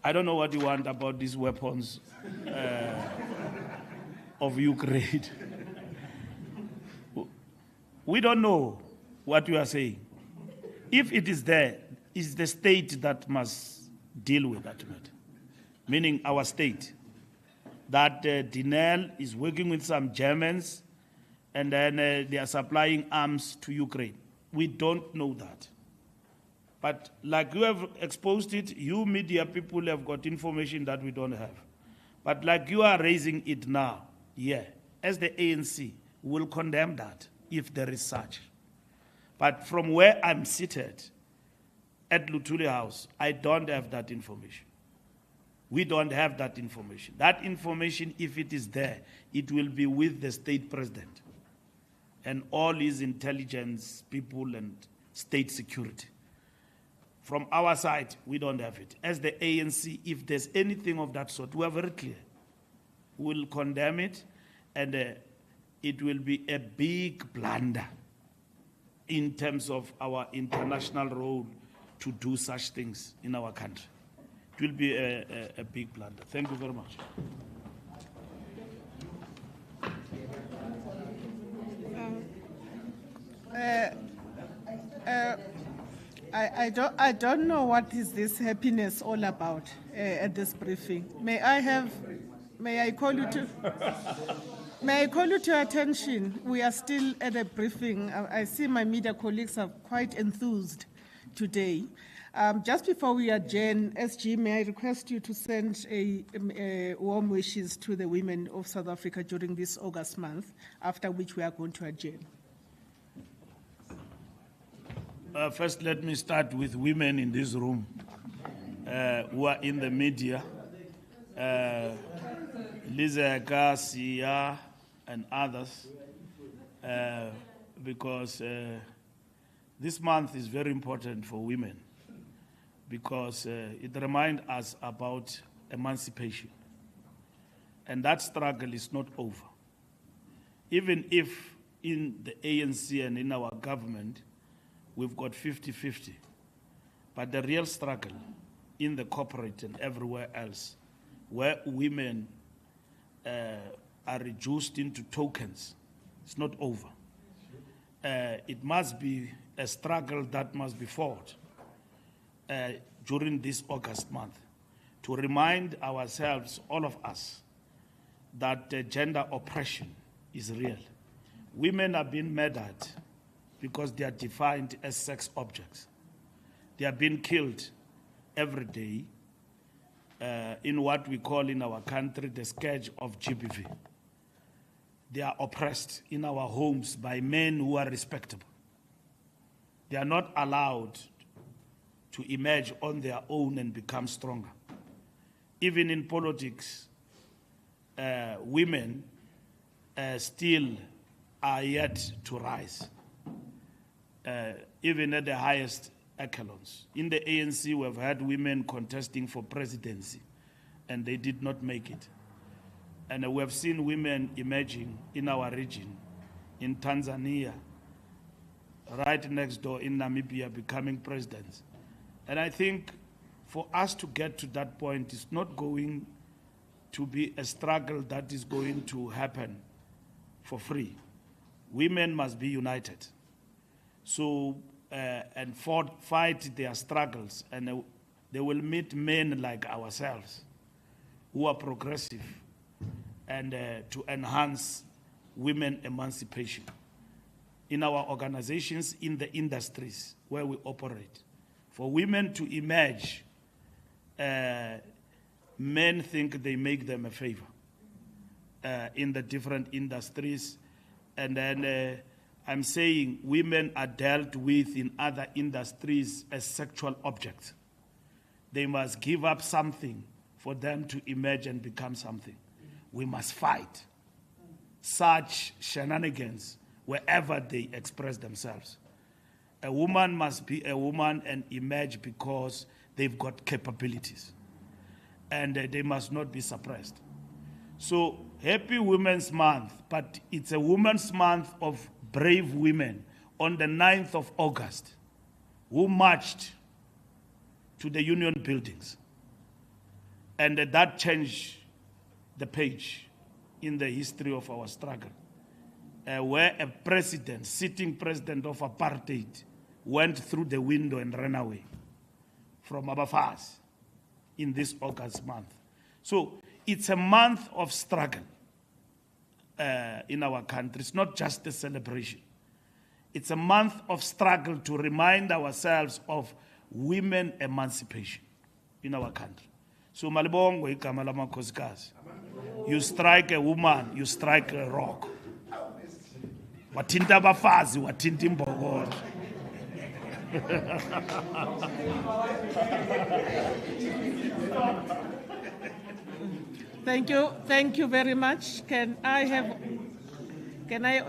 I don't know what you want about these weapons of Ukraine. We don't know what you are saying. If it is there, it's the state that must deal with that matter, meaning our state. That Dinel is working with some Germans and then they are supplying arms to Ukraine. We don't know that. But like you have exposed it, you media people have got information that we don't have. But like you are raising it now, yeah, as the ANC, will condemn that if there is such. But from where I'm seated at Lutuli House, I don't have that information. We don't have that information. That information, if it is there, it will be with the state president and all his intelligence people and state security. From our side, we don't have it. As the ANC, if there's anything of that sort, we are very clear. We'll condemn it, and it will be a big blunder in terms of our international role to do such things in our country. It will be a big blunder. Thank you very much.
I don't know what is this happiness all about at this briefing. May I call you to attention? We are still at a briefing. I see my media colleagues are quite enthused today. Just before we adjourn, SG, may I request you to send a warm wishes to the women of South Africa during this August month, after which we are going to adjourn.
First, let me start with women in this room who are in the media. Lizeka, Sia, and others, because this month is very important for women, because it reminds us about emancipation. And that struggle is not over. Even if in the ANC and in our government, we've got 50-50. But the real struggle in the corporate and everywhere else, where women are reduced into tokens, it's not over. It must be a struggle that must be fought during this August month to remind ourselves, all of us, that gender oppression is real. Women are being murdered because they are defined as sex objects. They are being killed every day in what we call in our country the scourge of GBV. They are oppressed in our homes by men who are respectable. They are not allowed to emerge on their own and become stronger. Even in politics, women still are yet to rise. Even at the highest echelons. In the ANC, we've had women contesting for presidency, and they did not make it. And we have seen women emerging in our region, in Tanzania, right next door in Namibia, becoming presidents. And I think for us to get to that point, it's not going to be a struggle that is going to happen for free. Women must be united. So, and fight their struggles, and they will meet men like ourselves who are progressive and to enhance women emancipation in our organizations, in the industries where we operate. For women to emerge, men think they make them a favor in the different industries, and then I'm saying women are dealt with in other industries as sexual objects. They must give up something for them to emerge and become something. We must fight such shenanigans wherever they express themselves. A woman must be a woman and emerge because they've got capabilities. And they must not be suppressed. So, happy Women's Month, but it's a Women's Month of brave women on the 9th of August who marched to the union buildings And that changed the page in the history of our struggle, where a president, sitting president of apartheid, went through the window and ran away from Abafas in this August month. So it's a month of struggle in our country. It's not just a celebration. It's a month of struggle to remind ourselves of women emancipation in our country. So Malibongo igama lamakhosikazi. You strike a woman, you strike a rock. Watinta abafazi, watinta imbokolo.
Thank you very much. Can I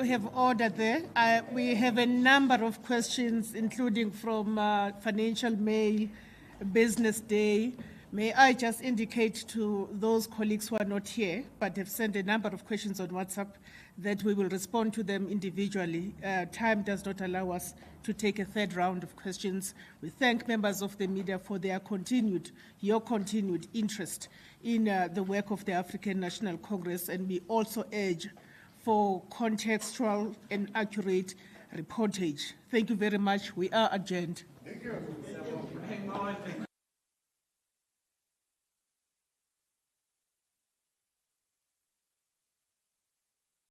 have order there? We have a number of questions, including from Financial Mail, Business Day. May I just indicate to those colleagues who are not here, but have sent a number of questions on WhatsApp, that we will respond to them individually. Time does not allow us to take a third round of questions. We thank members of the media for your continued interest in the work of the African National Congress, and we also urge for contextual and accurate reportage. Thank you very much. We are adjourned. Thank you.